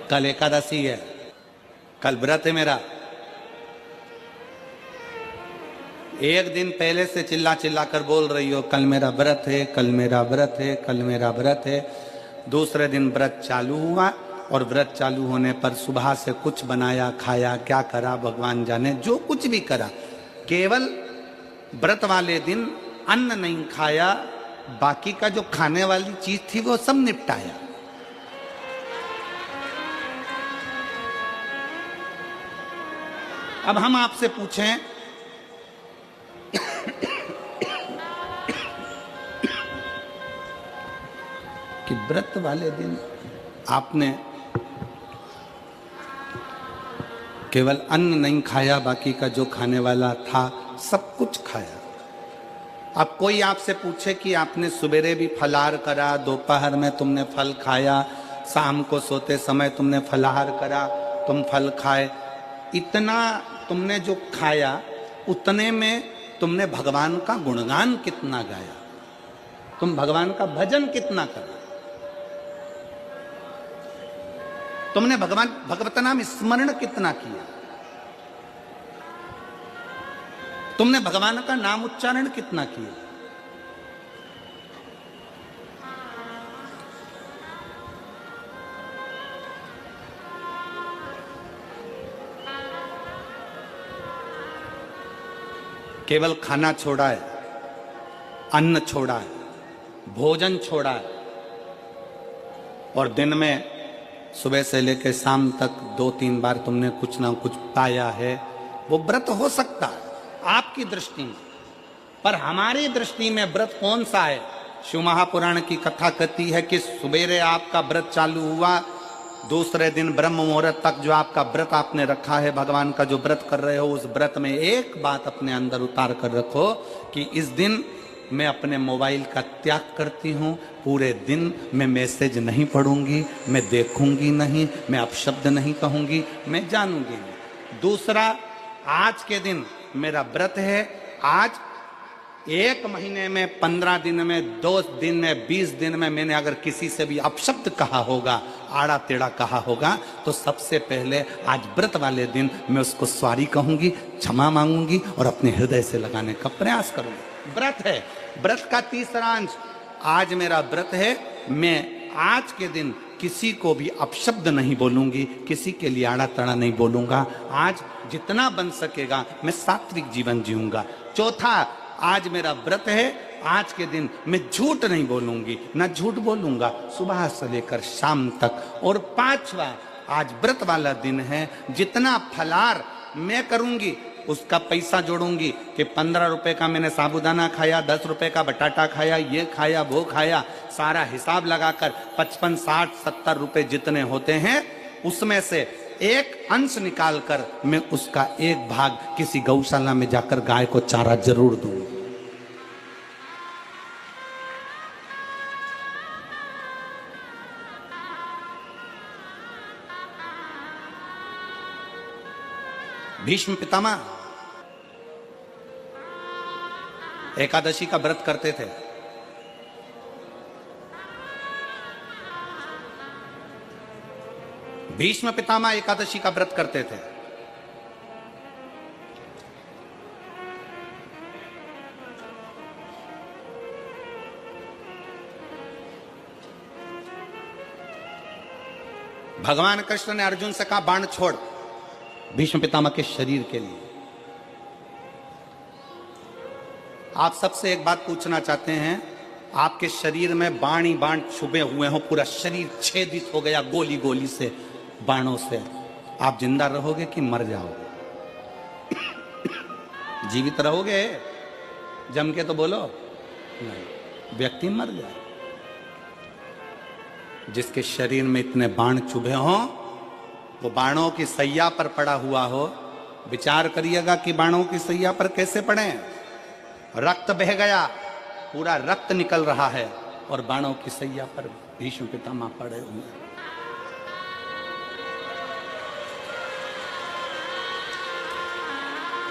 कल एकादशी है, कल व्रत है मेरा। एक दिन पहले से चिल्ला चिल्ला कर बोल रही हो कल मेरा व्रत है, कल मेरा व्रत है, कल मेरा व्रत है। दूसरे दिन व्रत चालू हुआ और व्रत चालू होने पर सुबह से कुछ बनाया खाया, क्या करा भगवान जाने, जो कुछ भी करा, केवल व्रत वाले दिन अन्न नहीं खाया, बाकी का जो खाने वाली चीज थी वो सब निपटाया। अब हम आपसे पूछें कि व्रत वाले दिन आपने केवल अन्न नहीं खाया, बाकी का जो खाने वाला था सब कुछ खाया। अब कोई आपसे पूछे कि आपने सवेरे भी फलाहार करा, दोपहर में तुमने फल खाया, शाम को सोते समय तुमने फलाहार करा, तुम फल खाए, इतना तुमने जो खाया उतने में तुमने भगवान का गुणगान कितना गाया, तुम भगवान का भजन कितना करा, तुमने भगवत नाम स्मरण कितना किया, तुमने भगवान का नाम उच्चारण कितना किया। केवल खाना छोड़ा है, अन्न छोड़ा है, भोजन छोड़ा है, और दिन में सुबह से लेकर शाम तक 2-3 बार तुमने कुछ ना कुछ पाया है, वो व्रत हो सकता है आपकी दृष्टि में, पर हमारी दृष्टि में व्रत कौन सा है। शिव महापुराण की कथा कहती है कि सुबेरे आपका व्रत चालू हुआ, दूसरे दिन ब्रह्म मुहूर्त तक जो आपका व्रत आपने रखा है, भगवान का जो व्रत कर रहे हो, उस व्रत में एक बात अपने अंदर उतार कर रखो कि इस दिन मैं अपने मोबाइल का त्याग करती हूँ, पूरे दिन मैं मैसेज नहीं पढ़ूंगी, मैं देखूंगी नहीं, मैं अपशब्द नहीं कहूंगी, मैं जानूंगी नहीं। दूसरा, आज के दिन मेरा व्रत है, आज 1 महीने में, 15 दिन में, 2 दिन में, 20 दिन में मैंने अगर किसी से भी अपशब्द कहा होगा, आड़ा टेढ़ा कहा होगा, तो सबसे पहले आज व्रत वाले दिन मैं उसको सॉरी कहूंगी, क्षमा मांगूंगी और अपने हृदय से लगाने का प्रयास करूंगी। व्रत है, व्रत का तीसरा अंश, आज मेरा व्रत है, मैं आज के दिन किसी को भी अपशब्द नहीं बोलूंगी, किसी के लिए आड़ा तड़ा नहीं बोलूंगा, आज जितना बन सकेगा मैं सात्विक जीवन जीऊंगा। चौथा, आज मेरा व्रत है, आज के दिन मैं झूठ नहीं बोलूंगी, ना झूठ बोलूंगा सुबह से लेकर शाम तक। और 5वां, आज व्रत वाला दिन है, जितना फलाहार मैं करूंगी उसका पैसा जोड़ूंगी कि 15 रुपए का मैंने साबूदाना खाया, 10 रुपए का बटाटा खाया, ये खाया, वो खाया, सारा हिसाब लगाकर 55, 60, 70 रुपए जितने होते हैं उसमें से एक अंश निकालकर मैं उसका एक भाग किसी गौशाला में जाकर गाय को चारा जरूर दूंगा। भीष्म पितामह एकादशी का व्रत करते थे। भीष्म पितामह एकादशी का व्रत करते थे। भगवान कृष्ण ने अर्जुन से कहा बाण छोड़, भीष्म पितामह के शरीर के लिए। आप सबसे एक बात पूछना चाहते हैं, आपके शरीर में बाण ही बाण छुपे हुए हो, पूरा शरीर छेदित हो गया गोली गोली से, बाणों से, आप जिंदा रहोगे कि मर जाओगे? जीवित रहोगे? जम के तो बोलो नहीं, व्यक्ति मर जाए। जिसके शरीर में इतने बाण चुभे हों, वो बाणों की सैया पर पड़ा हुआ हो, विचार करिएगा कि बाणों की सैया पर कैसे पड़े। रक्त बह गया, पूरा रक्त निकल रहा है और बाणों की सैया पर भीष्म पितामह पड़े हुए।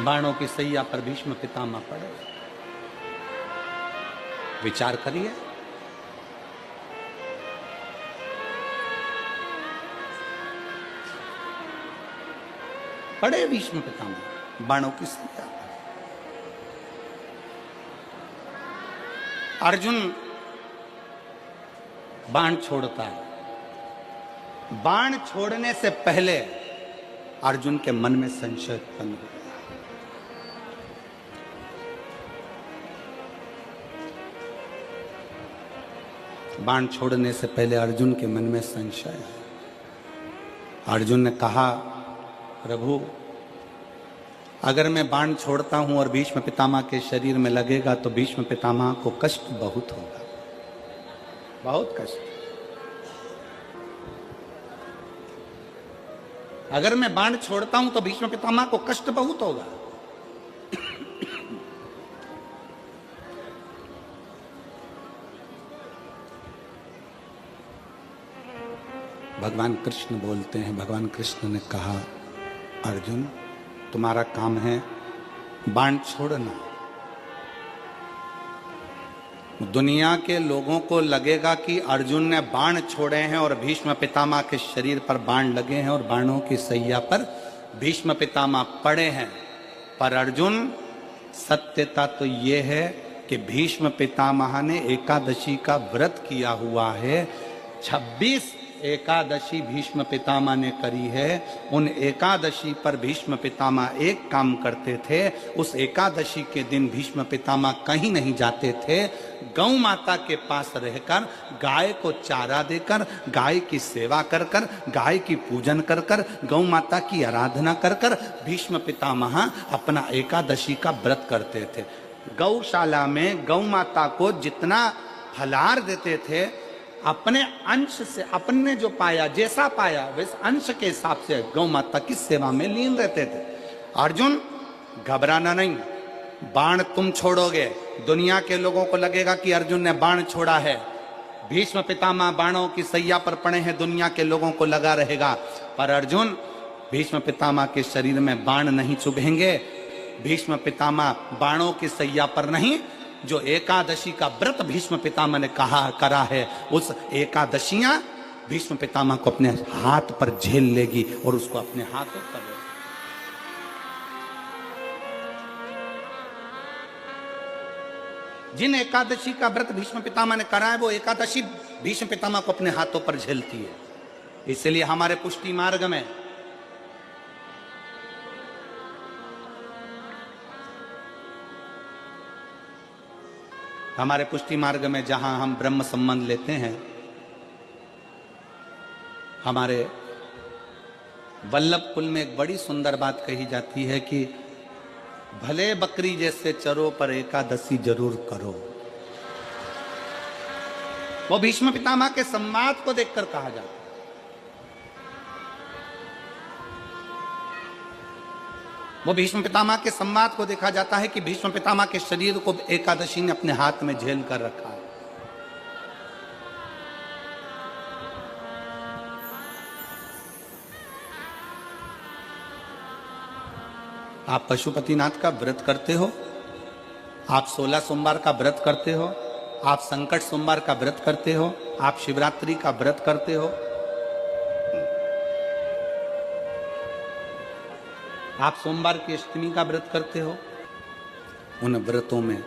बाणों की सैया पर भीष्म पितामह पड़े। विचार करिए। पड़े भीष्म पितामह बाणों की संख्या। अर्जुन बाण छोड़ता है। बाण छोड़ने से पहले अर्जुन के मन में संशय उत्पन्न हो गया। बाण छोड़ने से पहले अर्जुन के मन में संशय है। अर्जुन ने कहा, प्रभु अगर मैं बाण छोड़ता हूं और भीष्म पितामह के शरीर में लगेगा तो भीष्म पितामह को कष्ट बहुत होगा, बहुत कष्ट। अगर मैं बाण छोड़ता हूं तो भीष्म पितामह को कष्ट बहुत होगा। भगवान कृष्ण बोलते हैं, भगवान कृष्ण ने कहा, अर्जुन तुम्हारा काम है बाण छोड़ना। दुनिया के लोगों को लगेगा कि अर्जुन ने बाण छोड़े हैं और भीष्म पितामह के शरीर पर बाण लगे हैं और बाणों की सैया पर भीष्म पितामह पड़े हैं। पर अर्जुन, सत्यता तो यह है कि भीष्म पितामह ने एकादशी का व्रत किया हुआ है। 26 एकादशी भीष्म पितामह ने करी है। उन एकादशी पर भीष्म पितामह एक काम करते थे। उस एकादशी के दिन भीष्म पितामह कहीं नहीं जाते थे। गौ माता के पास रहकर गाय को चारा देकर, गाय की सेवा कर कर, गाय की पूजन कर कर, गौ माता की आराधना कर कर भीष्म पितामह अपना एकादशी का व्रत करते थे। गौशाला में गौ माता को जितना फलाहार देते थे, अपने अंश से, अपने जो पाया, जैसा पाया वैसे अंश के हिसाब से गौ माता की सेवा में लीन रहते थे। अर्जुन घबराना नहीं, बाण तुम छोड़ोगे, दुनिया के लोगों को लगेगा कि अर्जुन ने बाण छोड़ा है। भीष्म पितामह बाणों की सैया पर पड़े हैं, दुनिया के लोगों को लगा रहेगा। पर अर्जुन, भीष्म पितामह के शरीर में बाण नहीं चुभेंगे। भीष्म पितामह बाणों की सैया पर नहीं, जो एकादशी का व्रत भीष्म पितामह ने करा है, उस एकादशियां भीष्म पितामह को अपने हाथ पर झेल लेगी और उसको अपने हाथों पर। जिन एकादशी का व्रत भीष्म पितामह ने करा है, वो एकादशी भीष्म पितामह को अपने हाथों पर झेलती है। इसलिए हमारे पुष्टि मार्ग में जहां हम ब्रह्म संबंध लेते हैं, हमारे वल्लभ कुल में एक बड़ी सुंदर बात कही जाती है कि भले बकरी जैसे चरो पर एकादशी जरूर करो। वो भीष्म पितामह के संवाद को देखकर कहा जाता है। वो भीष्म पितामह के संवाद को देखा जाता है कि भीष्म पितामह के शरीर को एकादशी ने अपने हाथ में झेल कर रखा है। आप पशुपतिनाथ का व्रत करते हो, आप 16 सोमवार का व्रत करते हो, आप संकट सोमवार का व्रत करते हो, आप शिवरात्रि का व्रत करते हो, आप सोमवार की अष्टमी का व्रत करते हो। उन व्रतों में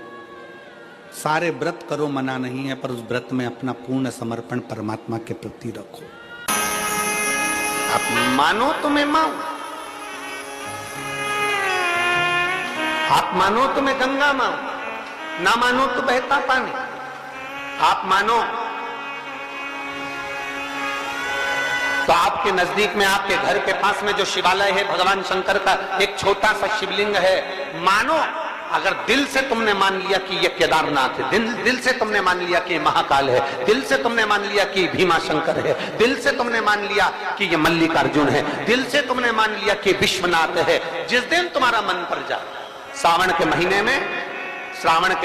सारे व्रत करो, मना नहीं है, पर उस व्रत में अपना पूर्ण समर्पण परमात्मा के प्रति रखो। आप मानो तो मैं माऊं, आप मानो तो मैं गंगा माऊं, ना मानो तो बहता पानी। आप मानो तो आपके नजदीक में, आपके घर के पास में जो शिवालय है भगवान शंकर का, एक छोटा सा शिवलिंग है। मानो, अगर दिल से तुमने मान लिया कि ये केदारनाथ है, दिल से तुमने मान लिया कि ये महाकाल है, दिल से तुमने मान लिया कि भीमा शंकर है, दिल से तुमने मान लिया कि ये मल्लिकार्जुन है, दिल से तुमने मान लिया कि विश्वनाथ है। जिस दिन तुम्हारा मन पर जाए, श्रावण के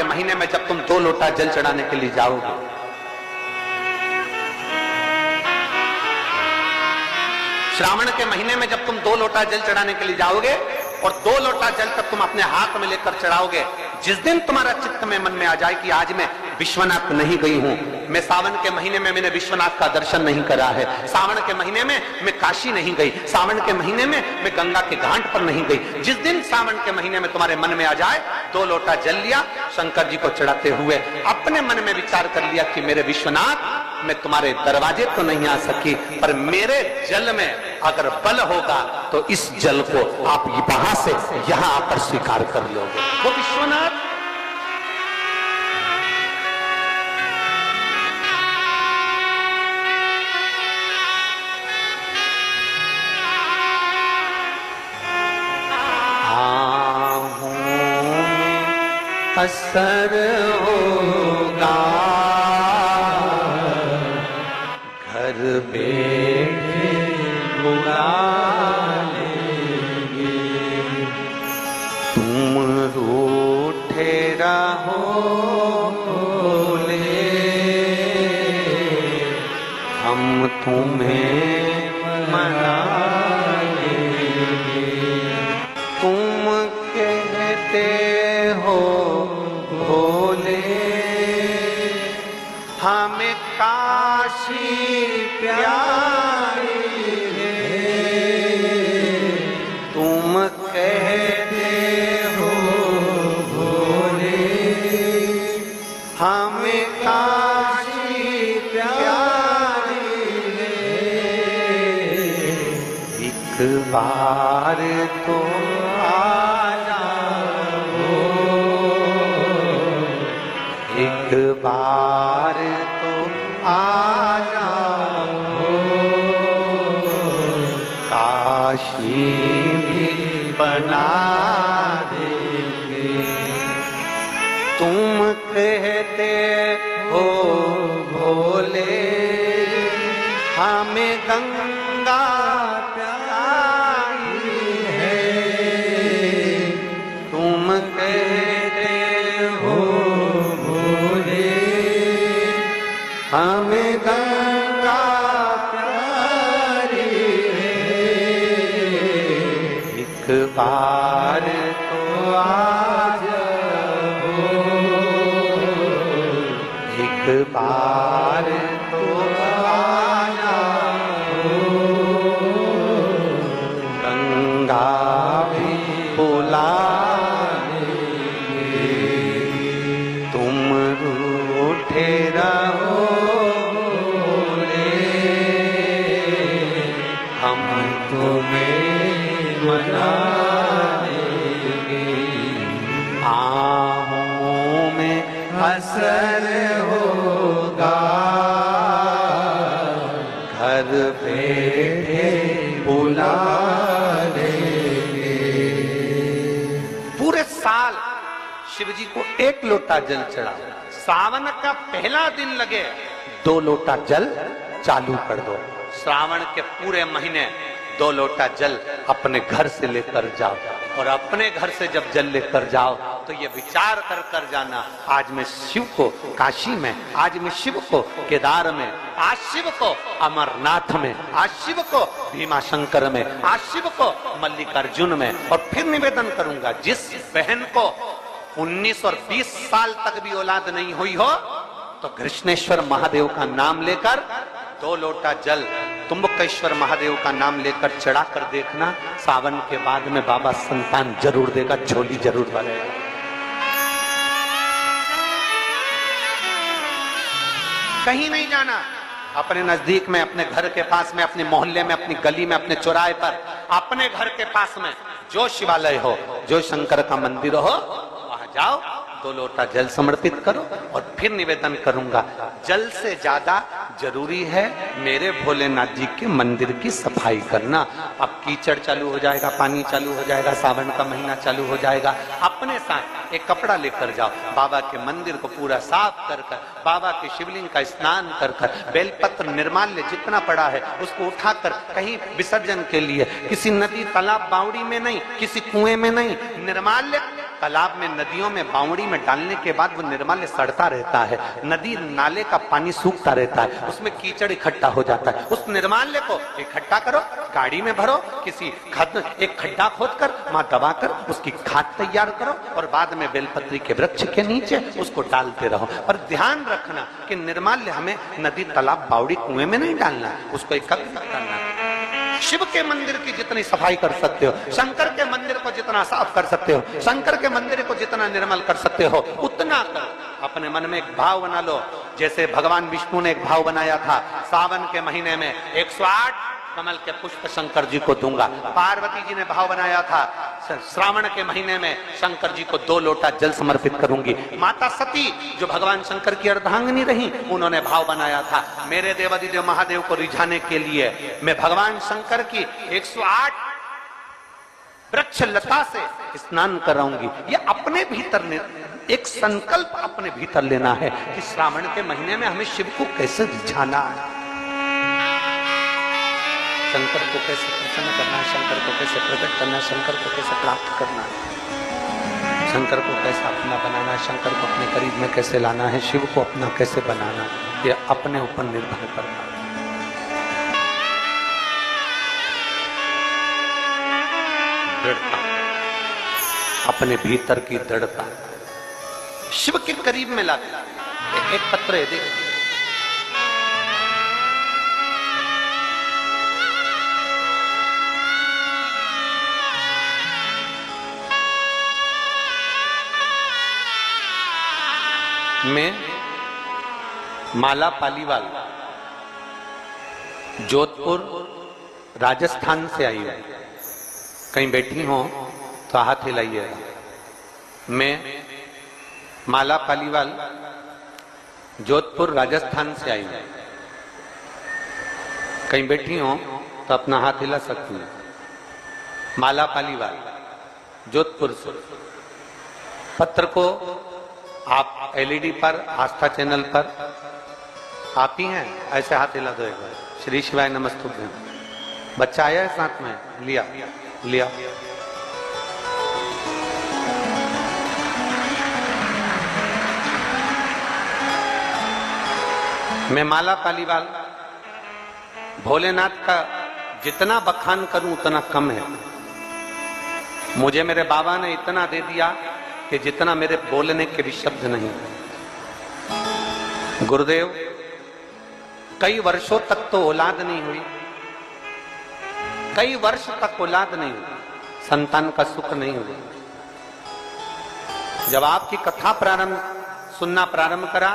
महीने में जब तुम 2 लोटा जल चढ़ाने के लिए जाओगे, श्रावण के महीने में जब तुम 2 लोटा जल चढ़ाने के लिए जाओगे और 2 लोटा जल तक तुम अपने हाथ में लेकर चढ़ाओगे, जिस दिन तुम्हारा चित्त में मन में आ जाए कि आज मैं विश्वनाथ नहीं गई हूं, मैं सावन के महीने में मैंने विश्वनाथ का दर्शन नहीं करा है, सावन के महीने में मैं काशी नहीं गई, सावन के महीने में मैं गंगा के घाट पर नहीं गई। जिस दिन सावन के महीने में तुम्हारे मन में आ जाए, 2 लोटा जल लिया, शंकर जी को चढ़ाते हुए अपने मन में विचार कर लिया कि मेरे विश्वनाथ, मैं तुम्हारे दरवाजे तो नहीं आ सकी, पर मेरे जल में अगर बल होगा तो इस जल को आप वहां से यहां आकर स्वीकार कर लोगे। वो विश्वनाथ असर होगा, घर बैठे बुला लेंगे, तुम रूठे रहो बोले, हम तुम्हें मना लेंगे, तुम कहते हो भोले हमें काशी प्यारी है, तुम कहते हो भोले हमें काशी प्यारी है, एक बार तो एक बार तो आ जाओ, काशी भी बना देंगे, तुम कहते हो भोले हमें गंगा प्यारी है, तुम कहते हो हमें गंगा प्यारी है, एक बार तो आ जाओ, एक बार तो आ जाओ, गंगा भी बुला लेंगे, तुम रूठे रहो तुम्हें मना लेंगे, आहों में असर होगा, घर बैठे बुला लेंगे। पूरे साल शिव जी को 1 लोटा जल चढ़ा, सावन का पहला दिन लगे 2 लोटा जल चालू कर दो, श्रावण के पूरे महीने 2 लोटा जल अपने घर से लेकर जाओ, और अपने घर से जब जल लेकर जाओ तो ये विचार कर कर जाना, आज मैं शिव को काशी में, आज मैं शिव को केदार में, आज शिव को अमरनाथ में, आज शिव को भीमा शंकर में, आज शिव को मल्लिकार्जुन में। और फिर निवेदन करूंगा, जिस बहन को 19 और 20 साल तक भी औलाद नहीं हुई हो तो कृष्णेश्वर महादेव का नाम लेकर 2 लोटा जल तुम्बकेश्वर महादेव का नाम लेकर चढ़ा कर देखना, सावन के बाद में बाबा संतान जरूर देगा, झोली जरूर भरेगा। कहीं नहीं जाना, अपने नजदीक में, अपने घर के पास में, अपने मोहल्ले में, अपनी गली में, अपने चौराहे पर, अपने घर के पास में जो शिवालय हो, जो शंकर का मंदिर हो, वहां जाओ, 2 लोटा जल समर्पित करो। और फिर निवेदन करूंगा, जल से ज्यादा जरूरी है मेरे भोलेनाथ जी के मंदिर की सफाई करना। अब कीचड़ चालू हो जाएगा, पानी चालू हो जाएगा, सावन का महीना चालू हो जाएगा, अपने साथ एक कपड़ा लेकर जाओ, बाबा के मंदिर को पूरा साफ कर कर, बाबा के शिवलिंग का स्नान कर कर, बेलपत्र निर्माल्य जितना पड़ा है उसको उठाकर कहीं विसर्जन के लिए, किसी नदी तालाब बावड़ी में नहीं, किसी कुएं में नहीं, निर्माल्य तालाब में, नदियों में, बावड़ी में डालने के बाद वो निर्मल सड़ता रहता है, नदी नाले का पानी सूखता रहता है, उसमें कीचड़ इकट्ठा हो जाता है। उस निर्माल्य को इकट्ठा करो, गाड़ी में भरो, किसी एक खड्डा खोदकर वहां दबाकर उसकी खाद तैयार करो और बाद में बेलपत्री के वृक्ष के नीचे उसको डालते रहो। पर ध्यान रखना कि निर्माल्य हमें नदी, तालाब, बावड़ी, कुएं में नहीं डालना, उसको एकत्रित करना है। शिव के मंदिर की जितनी सफाई कर सकते हो, शंकर के मंदिर को जितना साफ कर सकते हो, शंकर के मंदिर को जितना निर्मल कर सकते हो, उतना करो। अपने मन में एक भाव बना लो, जैसे भगवान विष्णु ने एक भाव बनाया था, सावन के महीने में 108 कमल के पुष्प शंकर जी को दूंगा। पार्वती जी ने भाव बनाया था, श्रावण के महीने में शंकर जी को 2 लोटा जल समर्पित करूंगी। माता सती जो भगवान शंकर की अर्धांगिनी रही, उन्होंने भाव बनाया था, मेरे देवादिदेव महादेव को रिझाने के लिए मैं भगवान शंकर की 108 वृक्ष लता से स्नान कराऊंगी। ये अपने भीतर एक संकल्प अपने भीतर लेना है कि श्रावण के महीने में हमें शिव को कैसे रिझाना है, शंकर को कैसे प्रसन्न करना है, शंकर को कैसे प्रकट करना है, शंकर को कैसे प्राप्त करना है, शंकर को कैसे अपना बनाना है, शंकर को अपने करीब में कैसे लाना है, शिव को अपना कैसे बनाना है, ये अपने ऊपर निर्भर करना है। दृढ़ता, अपने भीतर की दृढ़ता शिव के करीब में लाते। एक पत्र है, देखिए, मैं माला पालीवाल जोधपुर राजस्थान से आई हूं। कहीं बैठी हो तो हाथ हिलाइए। मैं माला पालीवाल जोधपुर राजस्थान से आई हूं। कहीं बैठी हो तो अपना हाथ हिला सकती हूँ। माला पालीवाल जोधपुर से। पत्र को आप एलईडी पर, आस्था चैनल पर आप ही हैं, ऐसे हाथ हिला दो एक बार। श्री शिवाय नमस्तुभ्यं। बच्चा आया है साथ में, लिया लिया। मैं माला पालीवाल भोलेनाथ का जितना बखान करूं उतना कम है। मुझे मेरे बाबा ने इतना दे दिया कि जितना मेरे बोलने के भी शब्द नहीं। गुरुदेव, कई वर्षों तक तो औलाद नहीं हुई, कई वर्ष तक औलाद नहीं हुई, संतान का सुख नहीं हुआ। जब आपकी कथा सुनना प्रारंभ करा,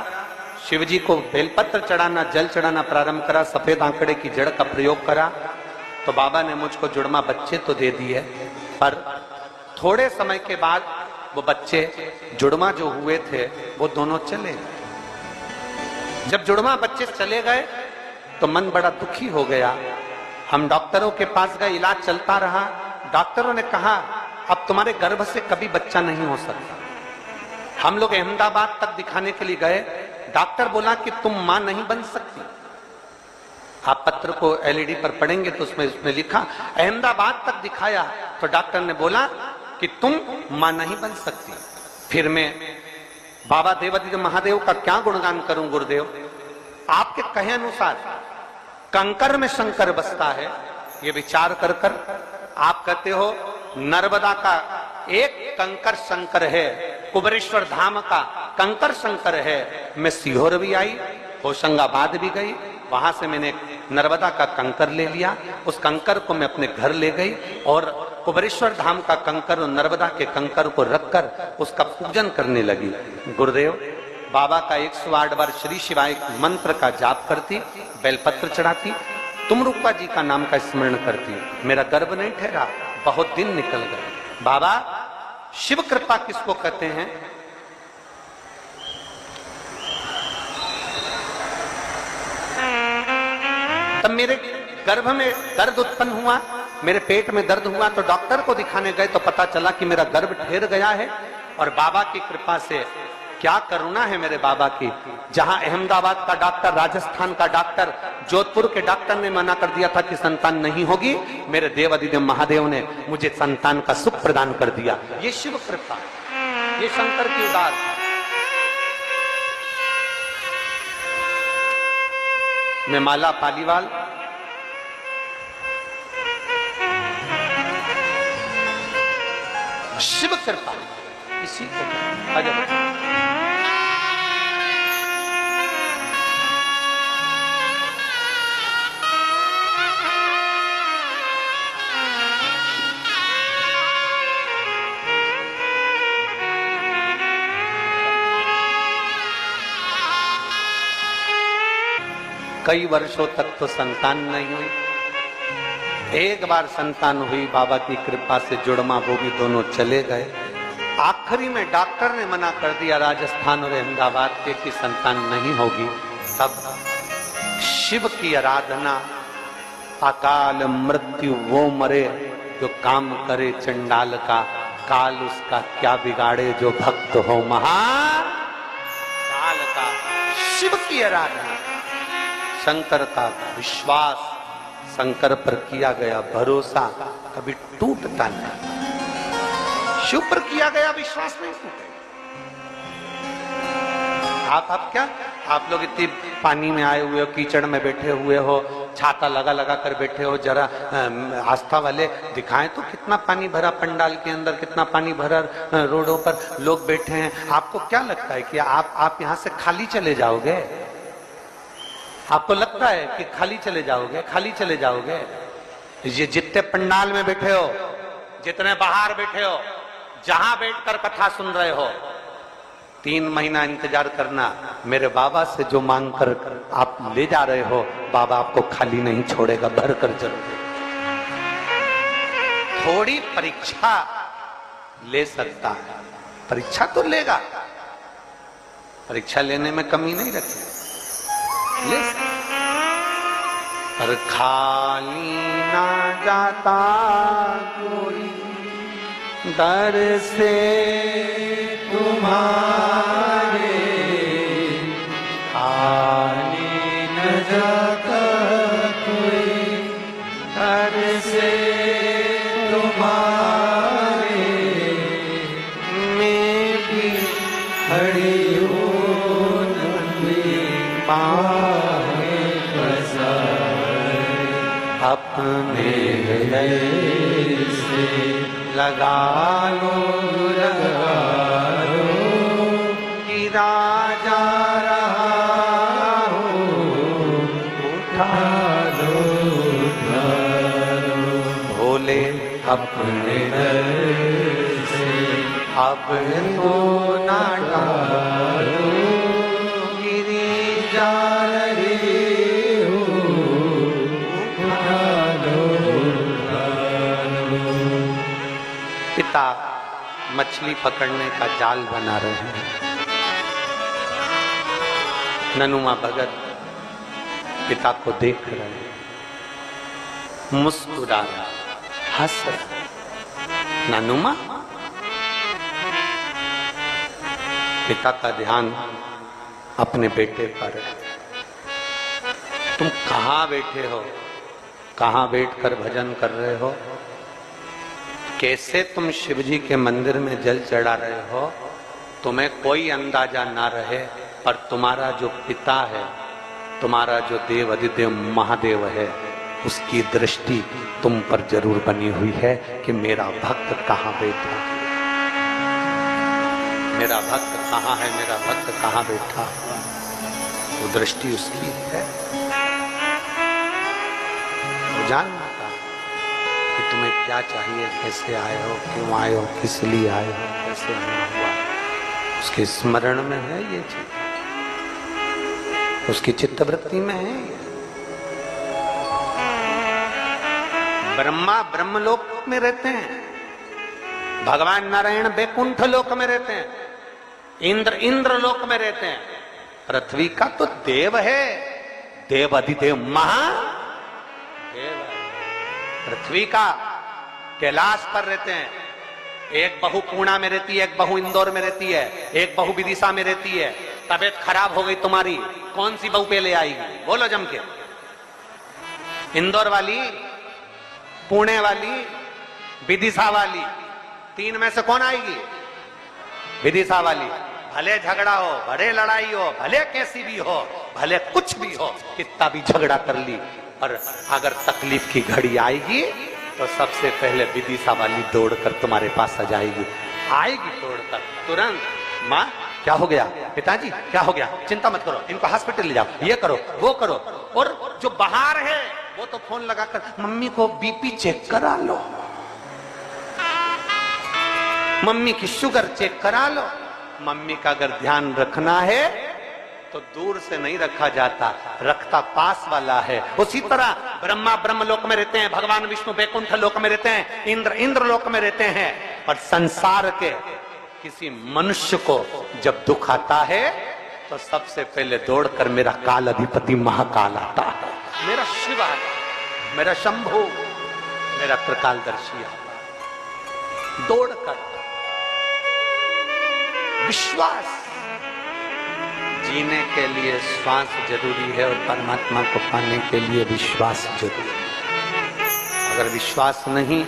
शिव जी को बेलपत्र चढ़ाना, जल चढ़ाना प्रारंभ करा, सफेद आंकड़े की जड़ का प्रयोग करा, तो बाबा ने मुझको जुड़मा बच्चे तो दे दिए, पर थोड़े समय के बाद वो बच्चे जुड़मा जो हुए थे वो दोनों चले। जब जुड़मा बच्चे चले गए तो मन बड़ा दुखी हो गया। हम डॉक्टरों के पास गए, इलाज चलता रहा। डॉक्टरों ने कहा अब तुम्हारे गर्भ से कभी बच्चा नहीं हो सकता। हम लोग अहमदाबाद तक दिखाने के लिए गए। डॉक्टर बोला कि तुम मां नहीं बन सकती। आप पत्र को एलईडी पर पढ़ेंगे तो उसमें लिखा, अहमदाबाद तक दिखाया तो डॉक्टर ने बोला कि तुम मां नहीं बन सकती। फिर मैं बाबा देवादिदेव महादेव का क्या गुणगान करूं गुरुदेव। आपके कहे अनुसार कंकर में शंकर बसता है, ये विचार कर कर आप कहते हो नर्मदा का एक कंकर शंकर है, कुबरेश्वर धाम का कंकर शंकर है। मैं सीहोर भी आई, होशंगाबाद भी गई, वहां से मैंने नर्मदा का कंकर ले लिया। उस कंकर को मैं अपने घर ले गई और कुबरेश्वर धाम का कंकर और नर्मदा के कंकर को रखकर उसका पूजन करने लगी। गुरुदेव, बाबा का 108 बार श्री शिवाय मंत्र का जाप करती, बेलपत्र चढ़ाती, तुमरुक्का जी का नाम का स्मरण करती। मेरा गर्भ नहीं ठहरा, बहुत दिन निकल गए। बाबा, शिव कृपा किसको कहते हैं? तब मेरे गर्भ में दर्द उत्पन्न हुआ, मेरे पेट में दर्द हुआ, तो डॉक्टर को दिखाने गए तो पता चला कि मेरा गर्भ ठहर गया है। और बाबा की कृपा से, क्या करुणा है मेरे बाबा की, जहां अहमदाबाद का डॉक्टर, राजस्थान का डॉक्टर, जोधपुर के डॉक्टर ने मना कर दिया था कि संतान नहीं होगी, मेरे देवादिदेव महादेव ने मुझे संतान का सुख प्रदान कर दिया। ये शिव कृपा। ये शंकर की उदार मैं माला पालीवाल शिव कृपा इसी को अजब कई वर्षों तक तो संतान नहीं हुई। एक बार संतान हुई, बाबा की कृपा से जुड़मा वो भी दोनों चले गए। आखिरी में डॉक्टर ने मना कर दिया राजस्थान और अहमदाबाद के कि संतान नहीं होगी। तब शिव की आराधना, अकाल मृत्यु वो मरे जो काम करे चंडाल का, काल उसका क्या बिगाड़े जो भक्त हो महाकाल का। शिव की आराधना, शंकर का विश्वास, शंकर पर किया गया भरोसा कभी टूटता नहीं। शिव पर किया गया विश्वास नहीं टूटे। आप क्या, आप लोग इतनी पानी में आए हुए हो, कीचड़ में बैठे हुए हो, छाता लगा लगा कर बैठे हो, जरा आस्था वाले दिखाएं तो कितना पानी भरा पंडाल के अंदर, कितना पानी भरा रोडों पर लोग बैठे हैं। आपको क्या लगता है कि आप यहां से खाली चले जाओगे? आपको लगता है कि खाली चले जाओगे? खाली चले जाओगे? ये जितने पंडाल में बैठे हो, जितने बाहर बैठे हो, जहां बैठकर कथा सुन रहे हो, 3 महीना इंतजार करना। मेरे बाबा से जो मांग कर आप ले जा रहे हो, बाबा आपको खाली नहीं छोड़ेगा, भर कर जरूर। थोड़ी परीक्षा ले सकता है, परीक्षा तो लेगा, परीक्षा लेने में कमी नहीं रखी, ले सकता। पर खाली ना जाता कोई दर से तुम्हारे, खाली न जाता कोई दर से तुम्हारे, मैं भी खड़ी हूँ नंदी पाए पसारे, अपने गले से लगा लो गिरा जा रहा हो, उठा लो भोले अपने दर से, अब तो ना डालो गिरी जा रही हो, उठा लो। पिता मछली पकड़ने का जाल बना रहे हैं। ननुमा भगत पिता को देख रहे हैं, मुस्कुरा रहा, हंस रहा। ननुमा, पिता का ध्यान अपने बेटे पर है। तुम कहां बैठे हो? कहां बैठकर भजन कर रहे हो? कैसे तुम शिवजी के मंदिर में जल चढ़ा रहे हो? तुम्हें कोई अंदाजा ना रहे, पर तुम्हारा जो पिता है, तुम्हारा जो देव अधिदेव महादेव है, उसकी दृष्टि तुम पर जरूर बनी हुई है कि मेरा भक्त कहाँ बैठा, मेरा भक्त कहाँ है, मेरा भक्त कहाँ बैठा। वो दृष्टि उसकी है। तो जानना था कि तुम्हें क्या चाहिए, कैसे आए हो, क्यों आए हो, किस लिए आए हो, कैसे आना हुआ, उसके स्मरण में है ये चीज, उसकी चित्तवृत्ति में है। ब्रह्मा ब्रह्मलोक में रहते हैं, भगवान नारायण बैकुंठ लोक में रहते हैं, इंद्र इंद्रलोक में रहते हैं। पृथ्वी का तो देव है, देव अधिदेव महादेव है। पृथ्वी का कैलाश पर रहते हैं। एक बहू पूर्णा में रहती है, एक बहू इंदौर में रहती है, एक बहू विदिशा में रहती है। तबीयत खराब हो गई तुम्हारी, कौन सी बहू पहले आएगी? बोलो जम के। इंदौर वाली, पुणे वाली, विदिशा वाली, 3 में से कौन आएगी? विदिशा वाली, भले झगड़ा हो, भले लड़ाई हो, भले कैसी भी हो, भले कुछ भी हो, कितना भी झगड़ा कर ली, और अगर तकलीफ की घड़ी आएगी तो सबसे पहले विदिशा वाली दौड़कर तुम्हारे पास आ जाएगी, आएगी दौड़कर तुरंत। माँ क्या हो गया, पिताजी क्या हो गया, चिंता मत करो, इनको हॉस्पिटल ले जाओ, ये करो वो करो। और जो बाहर है वो तो फोन लगाकर मम्मी को बीपी चेक करा लो, मम्मी की शुगर चेक करा लो। मम्मी का अगर ध्यान रखना है तो दूर से नहीं रखा जाता, रखता पास वाला है। उसी तरह ब्रह्मा ब्रह्म लोक में रहते हैं, भगवान विष्णु वैकुंठ लोक में रहते हैं, इंद्र इंद्र लोक में रहते हैं। और संसार के किसी मनुष्य को जब दुख आता है तो सबसे पहले दौड़कर मेरा काल अधिपति महाकाल आता है, मेरा शिव आता है, मेरा शंभु, मेरा त्रिकालदर्शी आता है। दौड़कर विश्वास, जीने के लिए श्वास जरूरी है और परमात्मा को पाने के लिए विश्वास जरूरी है। अगर विश्वास नहीं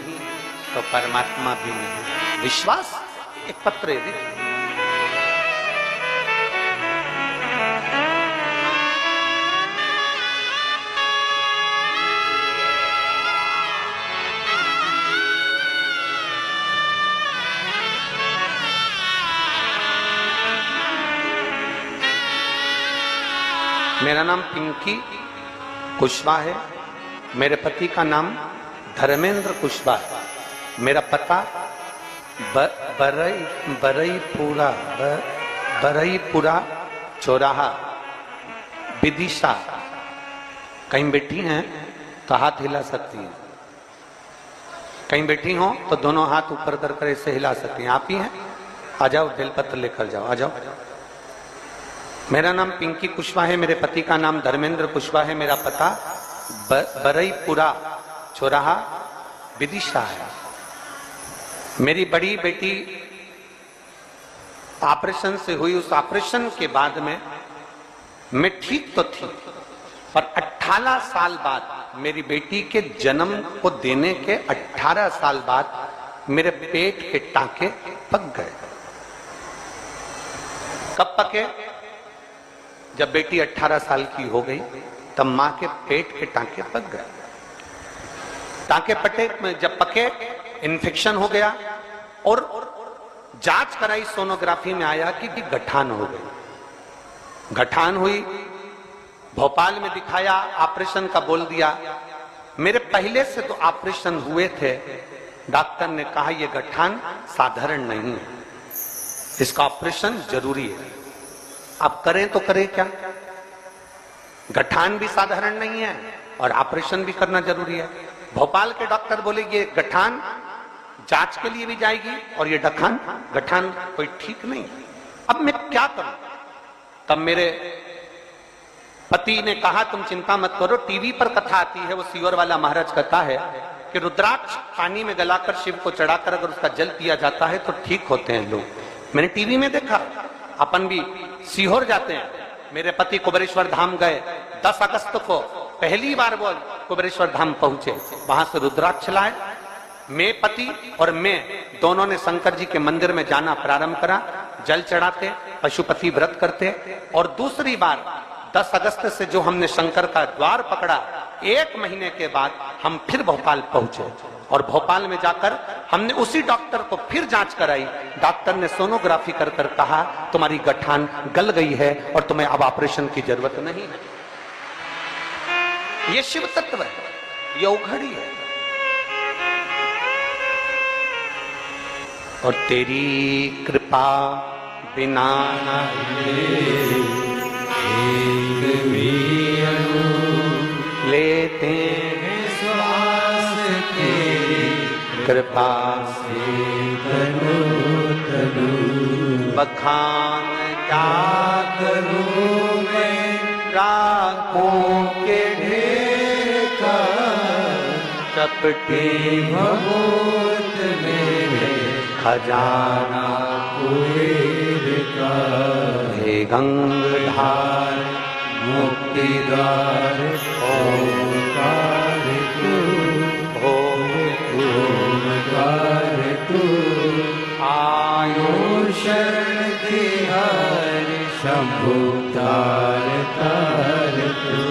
तो परमात्मा भी नहीं। विश्वास एक पत्र है। मेरा नाम पिंकी कुशवाहा है, मेरे पति का नाम धर्मेंद्र कुशवाहा है। मेरा पता बरईपुरा चौराहा विदिशा। कहीं बैठी हैं तो हाथ हिला सकती हैं, कहीं बैठी हो तो दोनों हाथ ऊपर कर ऐसे हिला सकती हैं। आप ही हैं, आ जाओ, बेलपत्र लेकर जाओ, आ जाओ। मेरा नाम पिंकी कुशवाहा है, मेरे पति का नाम धर्मेंद्र कुशवाहा है। मेरा पता बरईपुरा चौराहा विदिशा है। मेरी बड़ी बेटी ऑपरेशन से हुई, उस ऑपरेशन के बाद में मैं ठीक तो थी, पर 18 साल बाद, मेरी बेटी के जन्म को देने के 18 साल बाद मेरे पेट के टांके पक गए। कब पके? जब बेटी 18 साल की हो गई तब मां के पेट के टांके पक गए। टांके पटे, जब पके इन्फेक्शन हो गया और जांच कराई, सोनोग्राफी में आया कि गठान हो गई। गठान हुई, भोपाल में दिखाया, ऑपरेशन का बोल दिया। मेरे पहले से तो ऑपरेशन हुए थे, डॉक्टर ने कहा यह गठान साधारण नहीं है, इसका ऑपरेशन जरूरी है। अब करें तो करें क्या? गठान भी साधारण नहीं है और ऑपरेशन भी करना जरूरी है। भोपाल के डॉक्टर बोले ये गठान जांच के लिए भी जाएगी और ये गठान कोई ठीक नहीं। अब मैं क्या करूं? तब मेरे पति ने कहा तुम चिंता मत करो, टीवी पर कथा आती है, वो सीवर वाला महाराज कथा है कि रुद्राक्ष पानी में गलाकर शिव को चढ़ाकर अगर उसका जल पिया जाता है तो ठीक होते हैं लोग। मैंने टीवी में देखा, अपन भी सीहोर जाते हैं। मेरे पति कुबेरेश्वर धाम गए 10 अगस्त को, पहली बार वो कुबेरेश्वर धाम पहुंचे, वहां से रुद्राक्ष लाए। मैं पति और मैं दोनों ने शंकर जी के मंदिर में जाना प्रारंभ करा, जल चढ़ाते, पशुपति व्रत करते। और दूसरी बार 10 अगस्त से जो हमने शंकर का द्वार पकड़ा, 1 महीने के बाद हम फिर भोपाल पहुंचे और भोपाल में जाकर हमने उसी डॉक्टर को फिर जांच कराई। डॉक्टर ने सोनोग्राफी कर कहा तुम्हारी गठान गल गई है और तुम्हें अब ऑपरेशन की जरूरत नहीं है। ये शिव तत्व है, ये उघड़ी है। और तेरी कृपा बिना लेते हैं श्वास, तेरी कृपा से तनु बखान क्या करूं मैं, राखों के ढेर का चपटे भभूत मेरे खजाना कुबेर का। हे गंगाधार मुक्तिदार ओंकार तू, ओंकार तू, आयो शरण शंभु तार तार तू।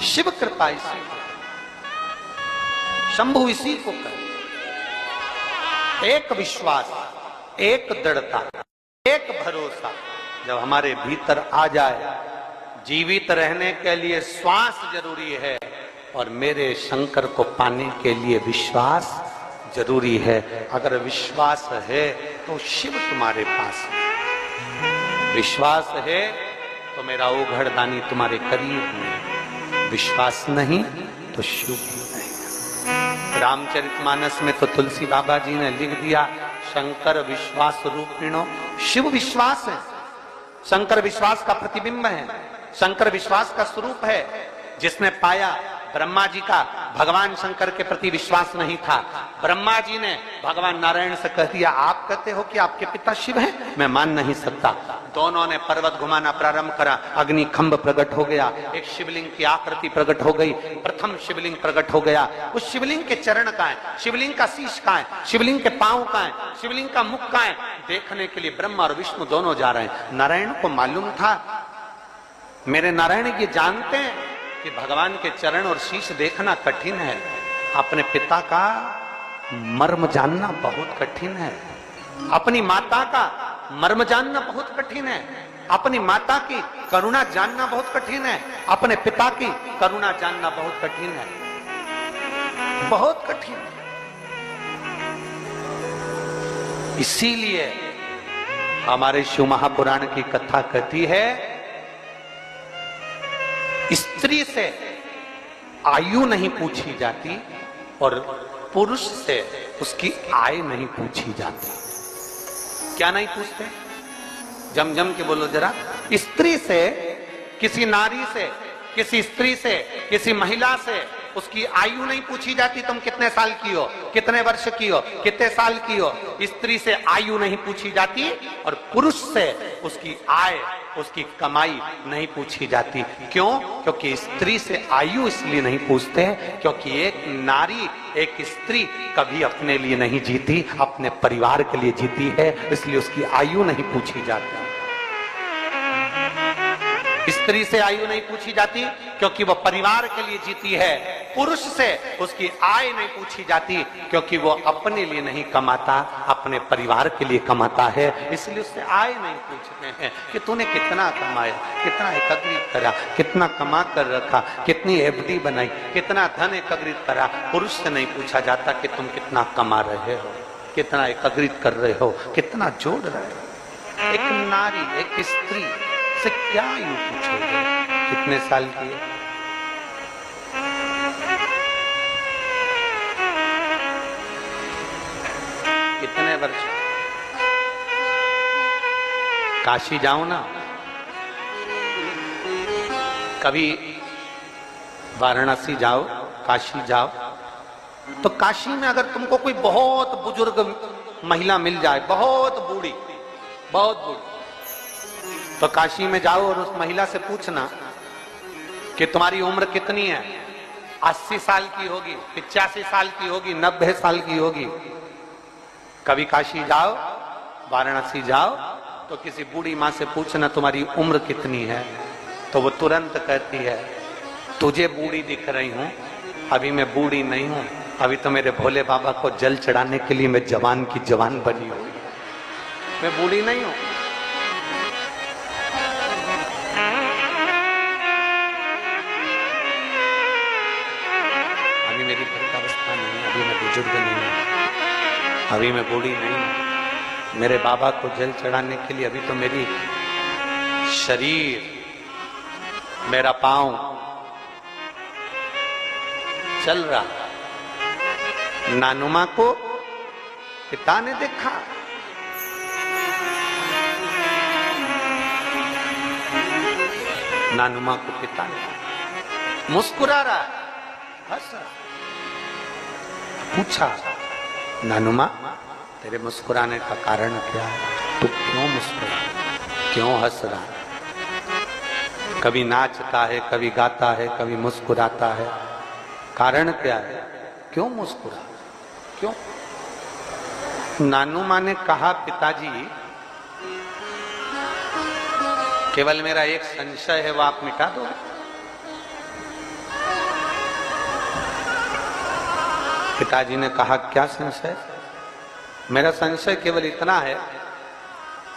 शिव कृपा इसी को, शंभु इसी को कर। एक विश्वास, एक दृढ़ता, एक भरोसा जब हमारे भीतर आ जाए, जीवित रहने के लिए श्वास जरूरी है और मेरे शंकर को पाने के लिए विश्वास जरूरी है। अगर विश्वास है तो शिव तुम्हारे पास है, विश्वास है तो मेरा ओघड़दानी तुम्हारे करीब में, विश्वास नहीं तो शिव नहीं। रामचरितमानस में तो तुलसी बाबा जी ने लिख दिया, शंकर विश्वास रूपिणो। शिव विश्वास है, शंकर विश्वास का प्रतिबिंब है, शंकर विश्वास का स्वरूप है। जिसने पाया, ब्रह्मा जी का भगवान शंकर के प्रति विश्वास नहीं था। ब्रह्मा जी ने भगवान नारायण से कह दिया, आप कहते हो कि आपके पिता शिव हैं, मैं मान नहीं सकता। दोनों ने पर्वत घुमाना प्रारंभ करा, अग्नि खंभ प्रकट हो गया, एक शिवलिंग की आकृति प्रकट हो गई, प्रथम शिवलिंग प्रकट हो गया। उस शिवलिंग के चरण का है, शिवलिंग का शीश का है, शिवलिंग के पांव का है, शिवलिंग का मुख का है। देखने के लिए ब्रह्मा और विष्णु दोनों जा रहे हैं। नारायण को मालूम था, मेरे नारायण ये जानते हैं कि भगवान के चरण और शीश देखना कठिन है, अपने पिता का मर्म जानना बहुत कठिन है, अपनी माता का मर्म जानना बहुत कठिन है, अपनी माता की करुणा जानना बहुत कठिन है, अपने पिता की करुणा जानना बहुत कठिन है, बहुत कठिन है। इसीलिए हमारे शिव महापुराण की कथा कहती है, स्त्री से आयु नहीं पूछी जाती और पुरुष से उसकी आय नहीं पूछी जाती। क्या नहीं पूछते? जम जम के बोलो जरा। स्त्री से, किसी नारी से, किसी स्त्री से, किसी महिला से उसकी आयु नहीं पूछी जाती, तुम कितने साल की हो, कितने वर्ष की हो, कितने साल की हो। स्त्री से आयु नहीं पूछी जाती और पुरुष से उसकी आय, उसकी कमाई नहीं पूछी जाती। क्यों? क्योंकि स्त्री से आयु इसलिए नहीं पूछते क्योंकि एक नारी, एक स्त्री कभी अपने लिए नहीं जीती, अपने परिवार के लिए जीती है, इसलिए उसकी आयु नहीं पूछी जाती। स्त्री से आयु नहीं पूछी जाती क्योंकि वह परिवार के लिए जीती है। पुरुष से उसकी आय नहीं पूछी जाती क्योंकि वो अपने लिए नहीं कमाता, अपने परिवार के लिए कमाता है, इसलिए उससे आय नहीं पूछते हैं कि तूने कितना कमाया, कितना एकत्रित करा, कितना कमा कर रखा, कितनी एफडी बनाई, कितना धन एकत्रित करा। पुरुष से नहीं पूछा जाता कि तुम कितना कमा रहे हो, कितना एकत्रित कर रहे हो, कितना जोड़ रहे हो। एक नारी, एक स्त्री से क्या यूं पूछोगे कितने साल की है? कितने वर्ष? काशी जाओ ना, कभी वाराणसी जाओ, काशी जाओ, तो काशी में अगर तुमको कोई बहुत बुजुर्ग महिला मिल जाए, बहुत बूढ़ी, बहुत बूढ़ी, तो काशी में जाओ और उस महिला से पूछना कि तुम्हारी उम्र कितनी है। 80 साल की होगी, 85 साल की होगी, 90 साल की होगी। कभी काशी जाओ, वाराणसी जाओ, तो किसी बूढ़ी माँ से पूछना तुम्हारी उम्र कितनी है, तो वो तुरंत कहती है तुझे बूढ़ी दिख रही हूं, अभी मैं बूढ़ी नहीं हूं, अभी तो मेरे भोले बाबा को जल चढ़ाने के लिए मैं जवान की जवान बनी हूं, मैं बूढ़ी नहीं हूं। मेरी वृद्धावस्था नहीं, अभी मैं बुजुर्ग नहीं हूं, अभी मैं बूढ़ी नहीं हूं, मेरे बाबा को जल चढ़ाने के लिए अभी तो मेरी शरीर, मेरा पांव चल रहा। नानुमा को पिता ने देखा, नानुमा को पिता ने मुस्कुरा रहा, हंस रहा। पूछा, नानुमा तेरे मुस्कुराने का कारण क्या है, तू क्यों मुस्कुरा, क्यों हंस रहा? कभी नाचता है, कभी गाता है, कभी मुस्कुराता है, कारण क्या है? क्यों मुस्कुरा? क्यों? नानू माँ ने कहा, पिताजी केवल मेरा एक संशय है, वो आप मिटा दो। पिताजी ने कहा, क्या संशय? मेरा संशय केवल इतना है,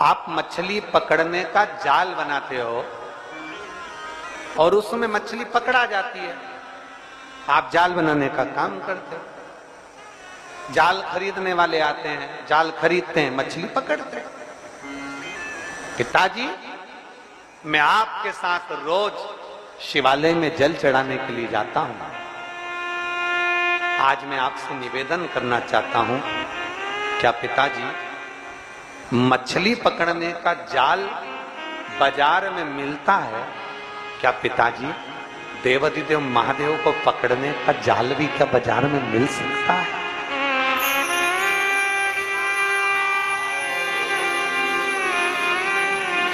आप मछली पकड़ने का जाल बनाते हो और उसमें मछली पकड़ा जाती है। आप जाल बनाने का काम करते हो। जाल खरीदने वाले आते हैं, जाल खरीदते हैं, मछली पकड़ते हैं। पिताजी, मैं आपके साथ रोज शिवालय में जल चढ़ाने के लिए जाता हूं। आज मैं आपसे निवेदन करना चाहता हूं, क्या पिताजी मछली पकड़ने का जाल बाजार में मिलता है? क्या पिताजी देवाधिदेव महादेव को पकड़ने का जाल भी क्या बाजार में मिल सकता है?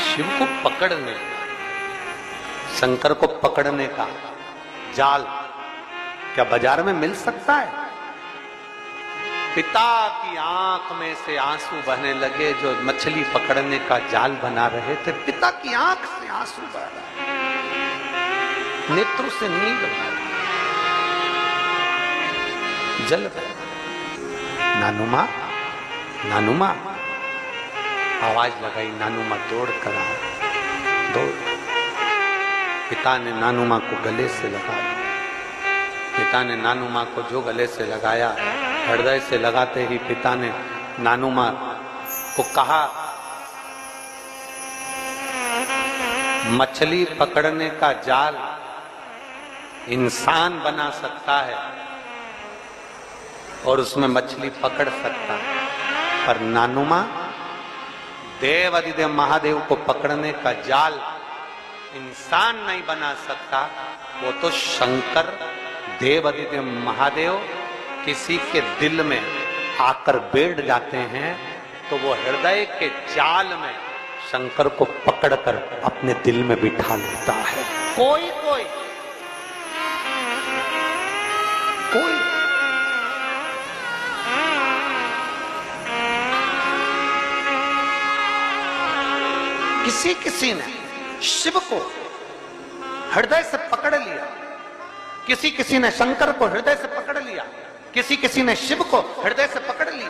शिव को पकड़ने, शंकर को पकड़ने का जाल क्या बाजार में मिल सकता है? पिता की आंख में से आंसू बहने लगे जो मछली पकड़ने का जाल बना रहे थे। पिता की आंख से आंसू बह रहा, नेत्रों से नील बह रहा, जल बह रहा। नानू माँ, नानू माँ, आवाज लगाई। नानू माँ दौड़ कर आए, दौड़। पिता ने नानू माँ को गले से लगाया। पिता ने नानू माँ को जो गले से लगाया, हृदय से लगाते ही पिता ने नानू माँ को कहा, मछली पकड़ने का जाल इंसान बना सकता है और उसमें मछली पकड़ सकता है, पर नानू माँ देव अधिदेव महादेव को पकड़ने का जाल इंसान नहीं बना सकता। वो तो शंकर देव अधिदेव महादेव किसी के दिल में आकर बैठ जाते हैं तो वो हृदय के जाल में शंकर को पकड़कर अपने दिल में बिठा लेता है। कोई कोई कोई किसी ने शिव को हृदय से पकड़ लिया, किसी ने शंकर को हृदय से पकड़ लिया, किसी ने शिव को हृदय से पकड़ लिया।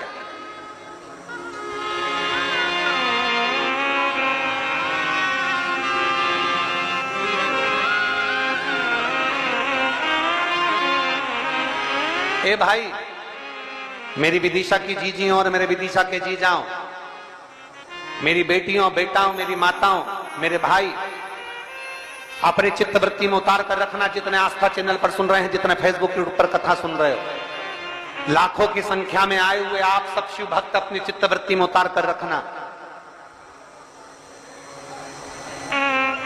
ए भाई, मेरी विदिशा की जीजियों और मेरे विदिशा के जीजाओं, मेरी बेटियों, बेटाओं, मेरी माताओं, मेरे भाई, अपने चित्त वृत्ति में उतार कर रखना। जितने आस्था चैनल पर सुन रहे हैं, जितने फेसबुक यूट्यूब पर कथा सुन रहे हो, लाखों की संख्या में आए हुए आप सब शिव भक्त अपनी चित्त वृत्ति में उतार कर रखना।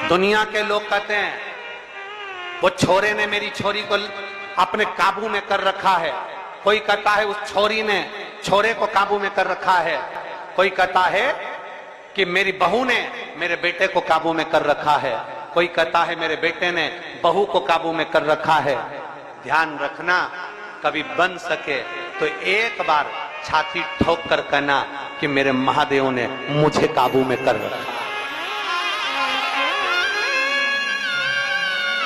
दुनिया के लोग कहते हैं वो छोरे ने मेरी छोरी को अपने काबू में कर रखा है। कोई कहता है उस छोरी ने छोरे को काबू में कर रखा है। कोई कहता है कि मेरी बहू ने मेरे बेटे को काबू में कर रखा है। कोई कहता है मेरे बेटे ने बहू को काबू में कर रखा है। ध्यान रखना, कभी बन सके तो एक बार छाती ठोक कर कहना कि मेरे महादेव ने मुझे काबू में कर रखा।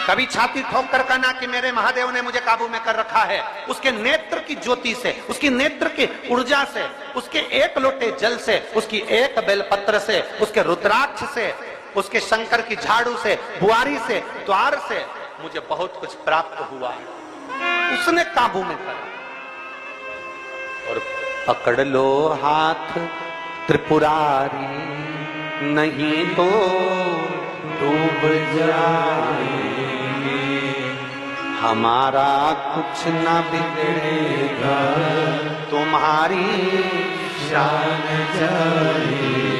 कभी छाती ठोक कर कहना कि मेरे महादेव ने मुझे काबू में कर रखा है। उसके नेत्र की ज्योति से, उसकी नेत्र की ऊर्जा से, उसके एक लोटे जल से, उसकी एक बेलपत्र से, उसके रुद्राक्ष से, उसके शंकर की झाड़ू से, बुआरी से, द्वार से मुझे बहुत कुछ प्राप्त हुआ। उसने काबू में करा। और पकड़ लो हाथ त्रिपुरारी, नहीं तो डूब जाएंगे। हमारा कुछ न बिगड़ेगा, तुम्हारी शान जाएगी।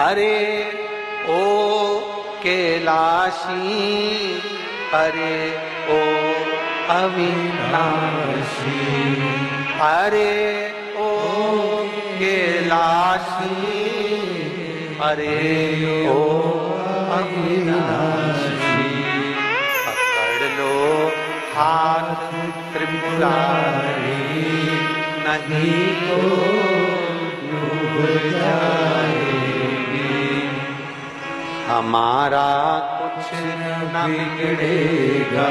अरे ओ कैलाशी, अरे ओ अविनाशी, अरे ओ कैलाशी, अरे ओ अविनाशी। पकड़ लो हाथ त्रिपुरारी, नहीं तो डूब जाएगी। हमारा कुछ न बिगड़ेगा,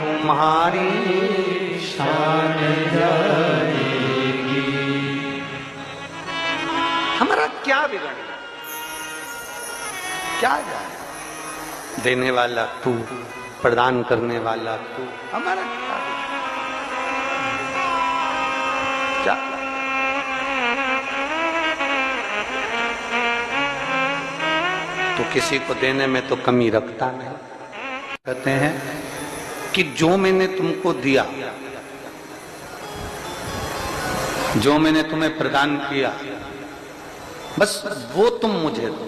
तुम्हारी शान जाएगी। हमारा क्या बिगड़ेगा, क्या जाए? देने वाला तू, प्रदान करने वाला तू, हमारा क्या? तो किसी को देने में तो कमी रखता नहीं। कहते हैं कि जो मैंने तुमको दिया, जो मैंने तुम्हें प्रदान किया, बस वो तुम मुझे दो।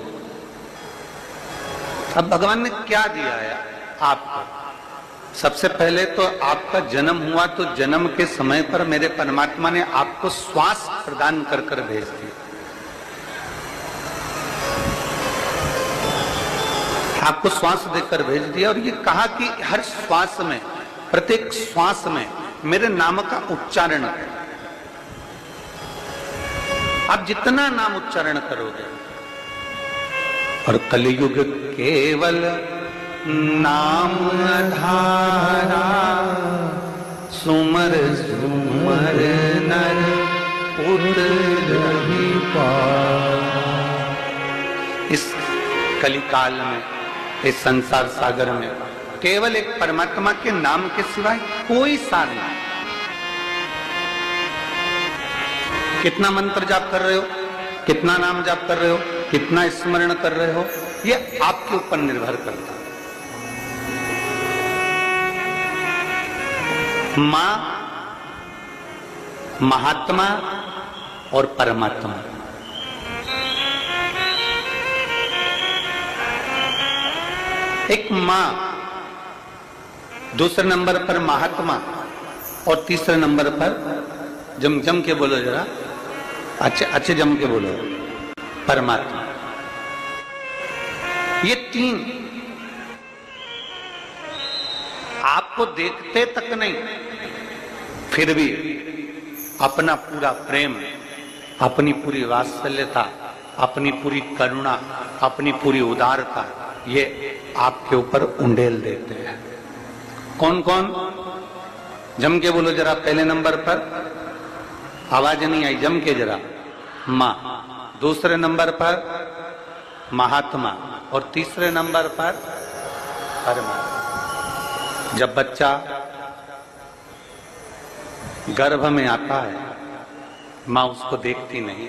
अब भगवान ने क्या दिया है आपको? सबसे पहले तो आपका जन्म हुआ, तो जन्म के समय पर मेरे परमात्मा ने आपको श्वास प्रदान कर कर भेज दिया। आपको श्वास देकर भेज दिया और ये कहा कि हर श्वास में, प्रत्येक श्वास में मेरे नाम का उच्चारण करें। आप जितना नाम उच्चारण करोगे, और कलयुग केवल नाम धारा, सुमर सुमर नर उतर इस कलिकाल में, इस संसार सागर में केवल एक परमात्मा के नाम के सिवाय कोई सार नहीं। कितना मंत्र जाप कर रहे हो, कितना नाम जाप कर रहे हो, कितना स्मरण कर रहे हो, ये आपके ऊपर निर्भर करता है। मां, महात्मा और परमात्मा, एक मां, दूसरे नंबर पर महात्मा और तीसरे नंबर पर, जम के बोलो जरा, अच्छे जम के बोलो, परमात्मा। ये तीन आपको देखते तक नहीं, फिर भी अपना पूरा प्रेम, अपनी पूरी वात्सल्यता, अपनी पूरी करुणा, अपनी पूरी उदारता, ये आपके ऊपर उंडेल देते हैं। कौन कौन? जम के बोलो जरा। पहले नंबर पर, आवाज नहीं आई, जम के जरा, मां। दूसरे नंबर पर महात्मा और तीसरे नंबर पर परमात्मा। जब बच्चा गर्भ में आता है, मां उसको देखती नहीं,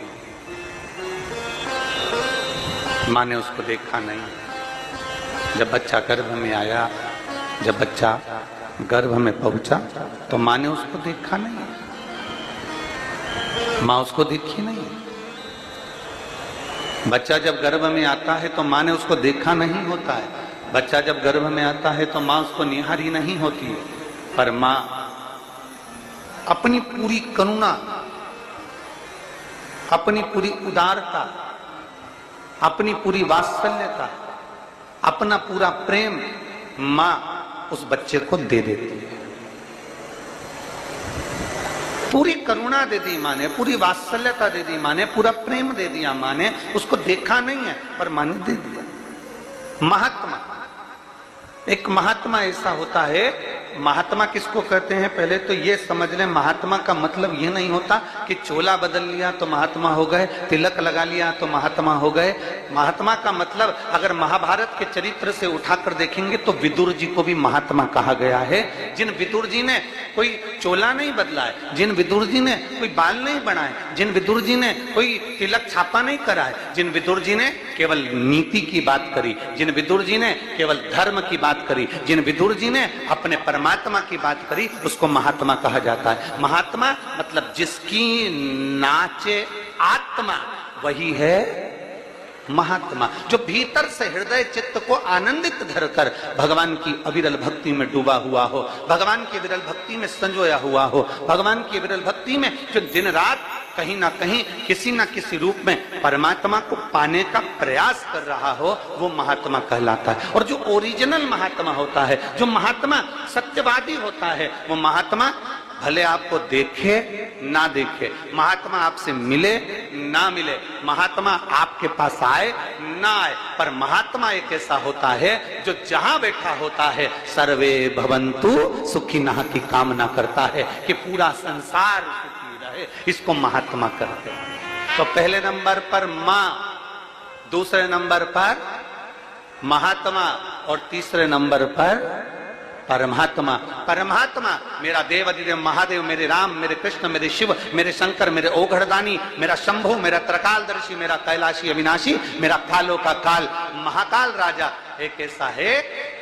मां ने उसको देखा नहीं। जब बच्चा गर्भ में आया, जब बच्चा गर्भ में पहुंचा, तो मां ने उसको देखा नहीं, मां उसको देखी नहीं। बच्चा जब गर्भ में आता है तो मां ने उसको देखा नहीं होता है। बच्चा जब गर्भ में आता है तो मां उसको निहारी नहीं होती है, पर मां अपनी पूरी करुणा, अपनी पूरी उदारता, अपनी पूरी वात्सल्यता, अपना पूरा प्रेम मां उस बच्चे को दे देती है। पूरी करुणा दे दी मां ने, पूरी वात्सल्यता दे दी मां ने, पूरा प्रेम दे दिया मां ने। उसको देखा नहीं है पर मां ने दे दिया। महात्मा, एक महात्मा ऐसा होता है। महात्मा किसको कहते हैं? पहले तो ये समझ लें, महात्मा का मतलब ये नहीं होता कि चोला बदल लिया तो महात्मा हो गए, तिलक लगा लिया तो महात्मा हो गए। महात्मा का मतलब अगर महाभारत के चरित्र से उठाकर देखेंगे तो विदुर जी को भी महात्मा कहा गया है। जिन विदुर जी ने कोई चोला नहीं बदला है, जिन विदुर जी ने कोई बाल नहीं बनाए, जिन विदुर जी ने कोई तिलक छापा नहीं करा है, जिन विदुर जी ने केवल नीति की बात करी, जिन विदुर जी ने केवल धर्म की बात करी, जिन विदुर जी ने अपने परमात्मा की बात करी, उसको महात्मा कहा जाता है। महात्मा मतलब जिसकी नाचे आत्मा, वही है महात्मा। जो भीतर से हृदय चित्त को आनंदित धरकर भगवान की अविरल भक्ति में डूबा हुआ हो, भगवान की विरल भक्ति में संजोया हुआ हो, भगवान की विरल भक्ति में जो दिन रात कहीं ना कहीं किसी ना किसी रूप में परमात्मा को पाने का प्रयास कर रहा हो, वो महात्मा कहलाता है। और जो ओरिजिनल महात्मा होता है, जो महात्मा सत्यवादी होता है, वो महात्मा भले आपको देखे ना देखे, महात्मा आपसे मिले ना मिले, महात्मा आपके पास आए ना आए, पर महात्मा एक ऐसा होता है जो जहां बैठा होता है सर्वे भवन्तु सुखिनः की कामना करता है कि पूरा संसार सुखी रहे। इसको महात्मा करते हैं। तो पहले नंबर पर मां, दूसरे नंबर पर महात्मा और तीसरे नंबर पर परमात्मा। परमात्मा मेरा देव अधिदेव महादेव, मेरे राम, मेरे कृष्ण, मेरे शिव, मेरे शंकर, मेरे ओघड़दानी, मेरा शंभु, मेरा त्रकालदर्शी, मेरा कैलाशी अविनाशी, मेरा कालों का काल, महाकाल राजा एक ऐसा है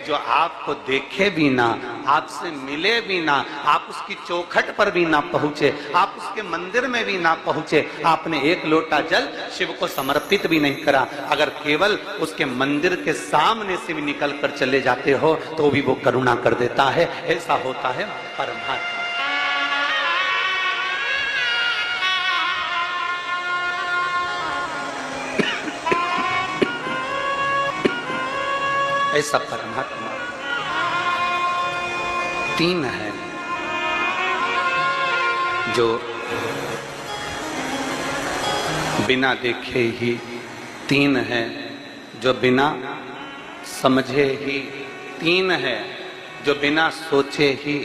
जो आपको देखे भी ना, आपसे मिले भी ना, आप उसकी चौखट पर भी ना पहुंचे, आप उसके मंदिर में भी ना पहुंचे, आपने एक लोटा जल शिव को समर्पित भी नहीं करा, अगर केवल उसके मंदिर के सामने से भी निकल कर चले जाते हो तो भी वो करुणा कर देता है। ऐसा होता है परमात्मा। ऐसा परमात्मा तीन है, जो बिना देखे ही, तीन है जो बिना समझे ही, तीन है जो बिना सोचे ही,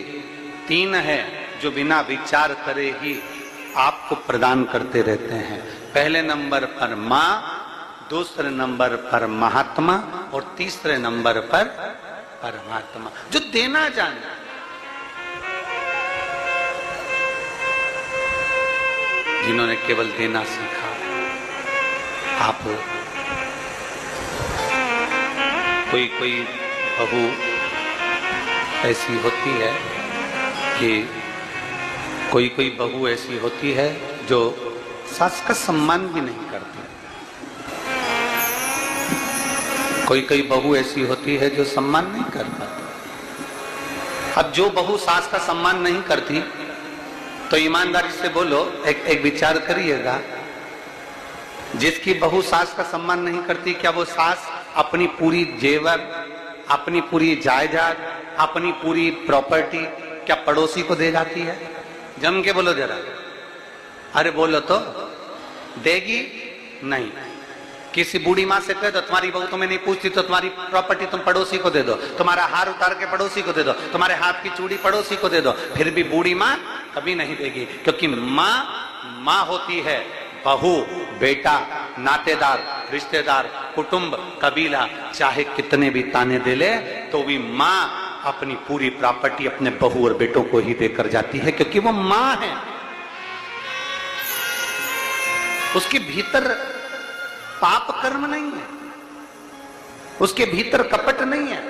तीन है जो बिना विचार करे ही आपको प्रदान करते रहते हैं। पहले नंबर पर मां, दूसरे नंबर पर महात्मा और तीसरे नंबर पर परमात्मा, जो देना जाने। जिन्होंने केवल देना सीखा, आप कोई बहू ऐसी होती है कि कोई बहू ऐसी होती है जो सास का सम्मान भी नहीं करती, कोई बहू ऐसी होती है जो सम्मान नहीं कर पाती। अब जो बहू सास का सम्मान नहीं करती तो ईमानदारी से बोलो, एक विचार करिएगा, जिसकी बहू सास का सम्मान नहीं करती, क्या वो सास अपनी पूरी जेवर, अपनी पूरी जायदाद, अपनी पूरी प्रॉपर्टी क्या पड़ोसी को दे जाती है? जम के बोलो जरा, अरे बोलो तो, देगी नहीं। किसी बूढ़ी माँ से कह दो तुम्हारी बहू तुम्हें नहीं पूछती तो तुम्हारी प्रॉपर्टी तुम पड़ोसी को दे दो, तुम्हारा हार उतार के पड़ोसी को दे दो, तुम्हारे हाथ की चूड़ी पड़ोसी को दे दो, फिर भी बूढ़ी माँ कभी नहीं देगी, क्योंकि माँ होती है, बहू, बेटा, नातेदार, रिश्तेदार, कुटुंब, कबीला चाहे कितने भी ताने दे ले तो भी माँ अपनी पूरी प्रॉपर्टी अपने बहू और बेटों को ही देकर जाती है, क्योंकि वो माँ है। उसके भीतर पाप कर्म नहीं है, उसके भीतर कपट नहीं है,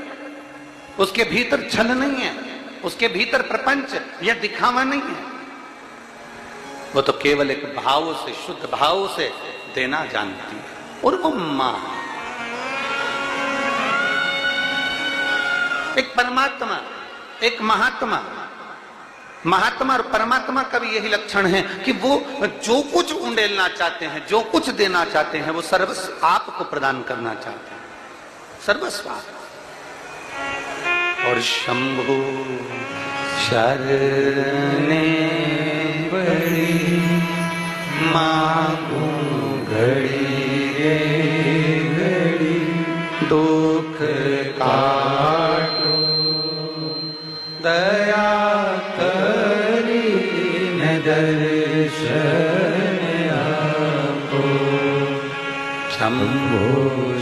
उसके भीतर छल नहीं है, उसके भीतर प्रपंच या दिखावा नहीं है। वो तो केवल एक भाव से, शुद्ध भाव से देना जानती है, और वो मां। एक परमात्मा, एक महात्मा, महात्मा और परमात्मा का भी यही लक्षण है कि वो जो कुछ उंडेलना चाहते हैं, जो कुछ देना चाहते हैं, वो सर्वस्व आपको प्रदान करना चाहते हैं, सर्वस्व। और शंभु शरणे पड़ी मांगू घड़ी रे घड़ी, दुख काटो दया दर्शन आपो, शंभो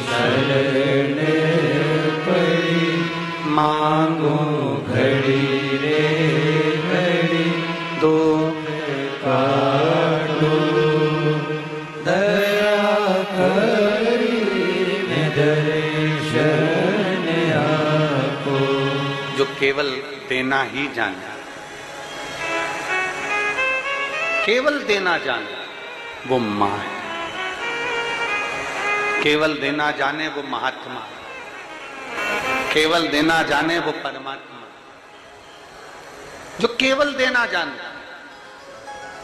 शरण पड़ी मांगो घड़ी रे घड़ी, दुख काटो दया करी दर्शन आपो। जो केवल देना ही जाने, केवल देना जाने, वो मां है। केवल देना जाने वो महात्मा, केवल देना जाने वो परमात्मा। जो केवल देना जाने,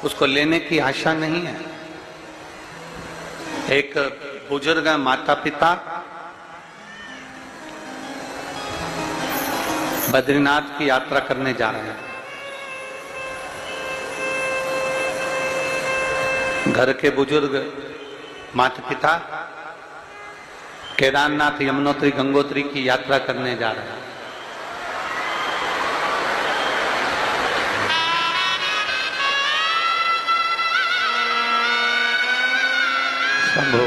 उसको लेने की आशा नहीं है। एक बुजुर्ग माता पिता बद्रीनाथ की यात्रा करने जा रहे हैं। घर के बुजुर्ग माता पिता केदारनाथ, यमुनोत्री, गंगोत्री की यात्रा करने जा रहे हैं। शंभो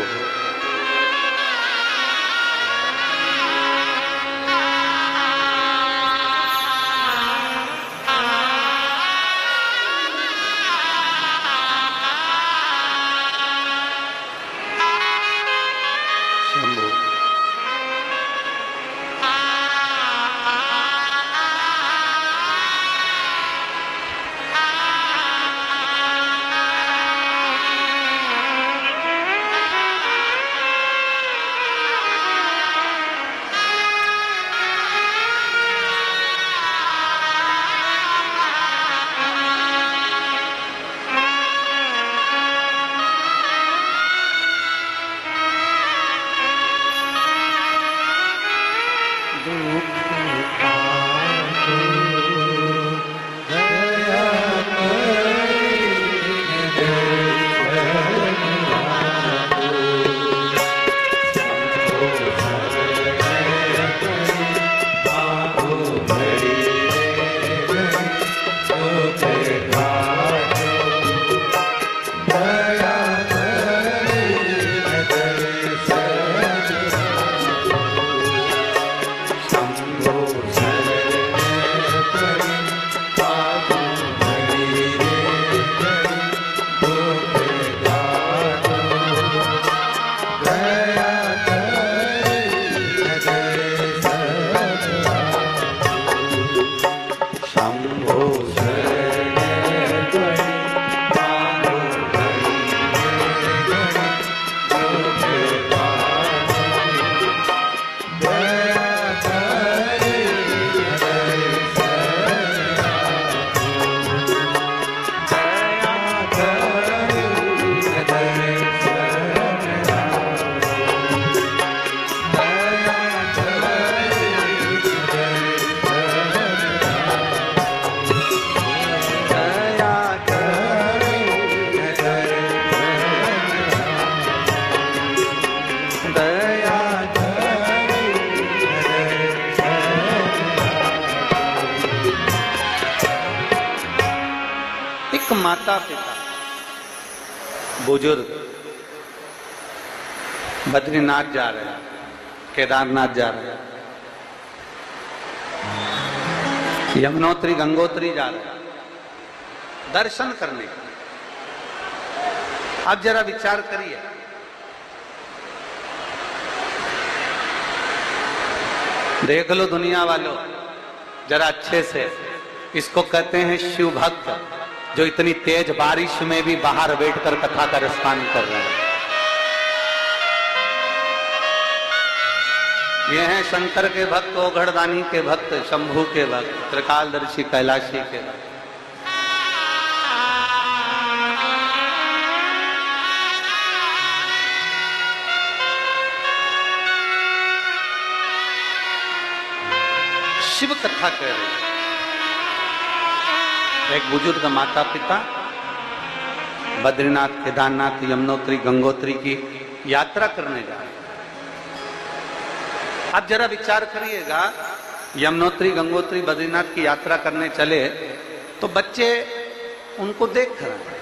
माता पिता बुजुर्ग बद्रीनाथ जा रहे हैं, केदारनाथ जा रहे हैं, यमुनोत्री गंगोत्री जा रहे हैं दर्शन करने। अब जरा विचार करिए, देख लो दुनिया वालों जरा अच्छे से, इसको कहते हैं शिव भक्त, जो इतनी तेज बारिश में भी बाहर बैठकर कथा का रसपान कर रहे हैं। ये हैं शंकर के भक्त, ओघड़दानी के भक्त, शंभू के भक्त, त्रिकालदर्शी कैलाशी के भक्त। शिव कथा कह रहे हैं। एक बुजुर्ग माता पिता बद्रीनाथ, केदारनाथ, यमुनोत्री, गंगोत्री की यात्रा करने जा रहे हैं। आप जरा विचार करिएगा, यमुनोत्री, गंगोत्री, बद्रीनाथ की यात्रा करने चले तो बच्चे उनको देख रहे हैं।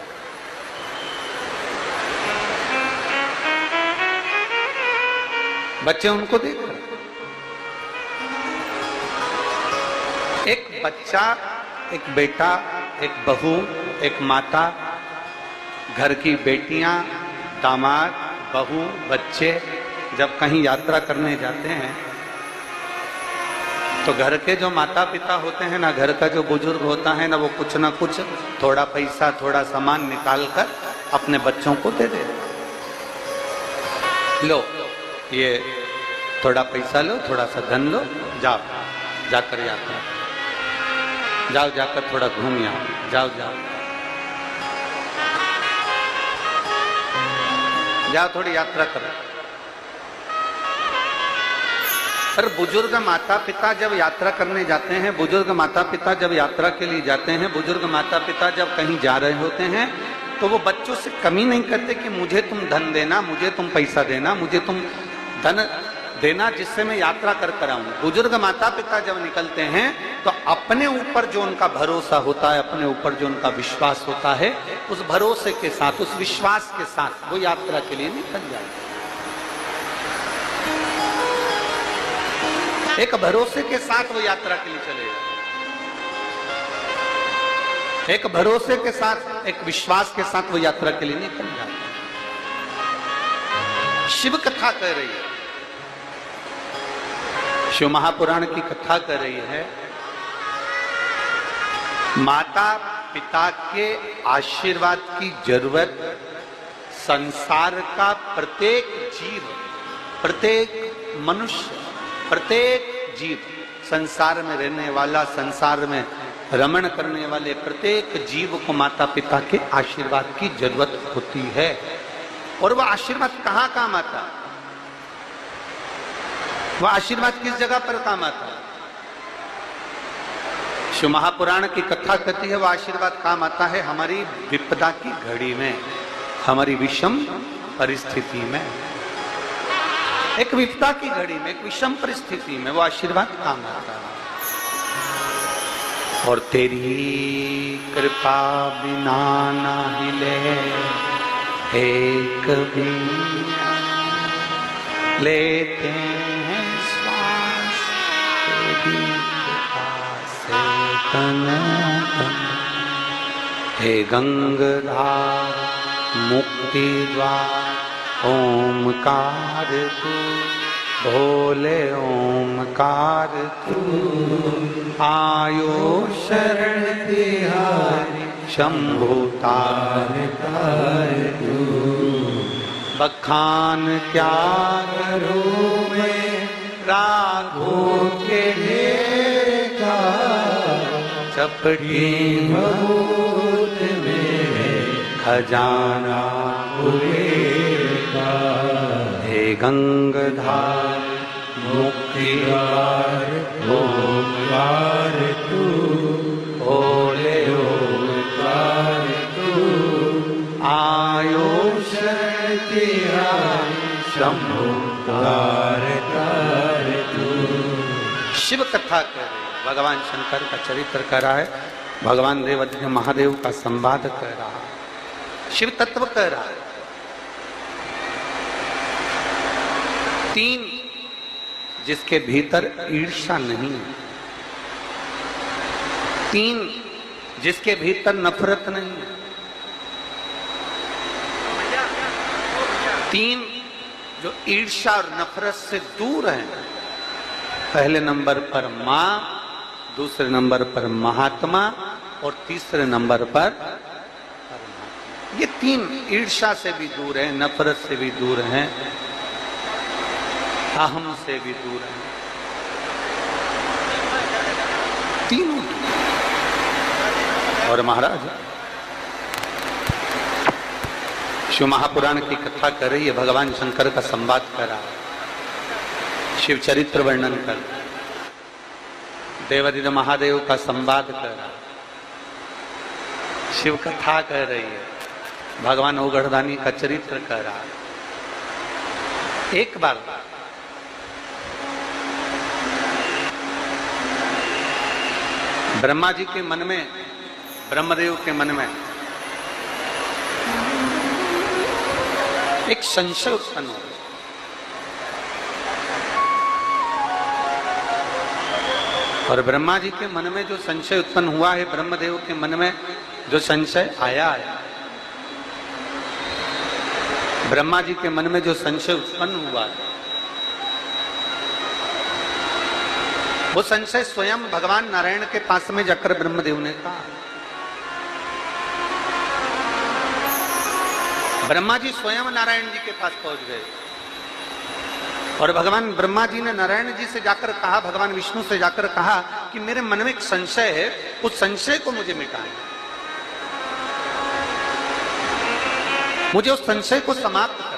बच्चे उनको देख रहे हैं। एक बच्चा, एक बेटा, एक बहू, एक माता, घर की बेटियां, दामाद, बहू, बच्चे जब कहीं यात्रा करने जाते हैं तो घर के जो माता पिता होते हैं ना, घर का जो बुजुर्ग होता है ना, वो कुछ ना कुछ थोड़ा पैसा, थोड़ा सामान निकाल कर अपने बच्चों को दे दे। लो ये थोड़ा पैसा लो, थोड़ा सा धन लो, जाओ जाकर यात्रा, जाओ जाकर थोड़ा घूम आओ, जाओ जाओ। जाओ थोड़ी यात्रा करो। पर बुजुर्ग माता पिता जब यात्रा करने जाते हैं, बुजुर्ग माता पिता जब यात्रा के लिए जाते हैं, बुजुर्ग माता पिता जब कहीं जा रहे होते हैं, तो वो बच्चों से कमी नहीं करते कि मुझे तुम धन देना, मुझे तुम पैसा देना, मुझे तुम धन देना जिससे मैं यात्रा कर आऊं। बुजुर्ग माता पिता जब निकलते हैं तो अपने ऊपर जो उनका भरोसा होता है, अपने ऊपर जो उनका विश्वास होता है, उस भरोसे के साथ, उस विश्वास के साथ वो यात्रा के लिए निकल जाते हैं। एक भरोसे के साथ वो यात्रा के लिए चले जाते, एक भरोसे के साथ, एक विश्वास के साथ वो यात्रा के लिए निकल जाते हैं। शिव कथा कह रही है, शिव महापुराण की कथा कर रही है, माता पिता के आशीर्वाद की जरूरत संसार का प्रत्येक जीव, प्रत्येक मनुष्य, प्रत्येक जीव, संसार में रहने वाला, संसार में रमण करने वाले प्रत्येक जीव को माता पिता के आशीर्वाद की जरूरत होती है। और वह आशीर्वाद कहाँ काम आता है? वह आशीर्वाद किस जगह पर काम आता है? शिव महापुराण की कथा कहती है वह आशीर्वाद काम आता है हमारी विपदा की घड़ी में, हमारी विषम परिस्थिति में। एक विपदा की घड़ी में, एक विषम परिस्थिति में वो आशीर्वाद काम आता है। और तेरी कृपा बिना ना हिले एक भी लेते हैं श्वास, तेरी कृपा से तन तन। हे गंगाधार मुक्ति द्वार ओमकार तू, भोले ओमकार तू। आयो शरण तिहारी शंभु तार तार तू। बखान क्या करूं मैं राघों के ढेर का, चपटी भूत में खजाना हुएगा। हे गंगाधार मुक्ति द्वार ओमकार तू, भोले ओमकार तू। आयो शरण तिहारी शंभु तार तार तू। शिव कथा कर रहे, भगवान शंकर का चरित्र कर रहा है, भगवान देवाधिदेव महादेव का संवाद कर रहा है, शिव तत्व कर रहा है। तीन, जिसके भीतर ईर्ष्या नहीं है। तीन, जिसके भीतर नफरत नहीं है। तीन, जो ईर्ष्या और नफरत से दूर है। पहले नंबर पर मां, दूसरे नंबर पर महात्मा और तीसरे नंबर पर परमात्मा। ये तीन ईर्ष्या से भी दूर है, नफरत से भी दूर है, अहम से भी दूर है। तीनों। और महाराज शिव महापुराण की कथा कर रही है, भगवान शंकर का संवाद कर रहा है, शिव चरित्र वर्णन कर, देवाधिदेव महादेव का संवाद कर रहा है, शिव कथा कह रही है, भगवान ओगढ़दानी का चरित्र कर रहा है। एक बार ब्रह्मा जी के मन में, ब्रह्मदेव के मन में एक संशय उत्पन्न हो। और ब्रह्मा जी के मन में जो संशय उत्पन्न हुआ है, ब्रह्मदेव के मन में जो संशय आया है, ब्रह्मा जी के मन में जो संशय उत्पन्न हुआ है, वो संशय स्वयं भगवान नारायण के पास में जाकर ब्रह्मदेव ने कहा। ब्रह्मा जी स्वयं नारायण जी के पास पहुंच गए और भगवान ब्रह्मा जी ने नारायण जी से जाकर कहा, भगवान विष्णु से जाकर कहा कि मेरे मन में एक संशय है, उस संशय को मुझे मिटाएं, मुझे उस संशय को समाप्त करना।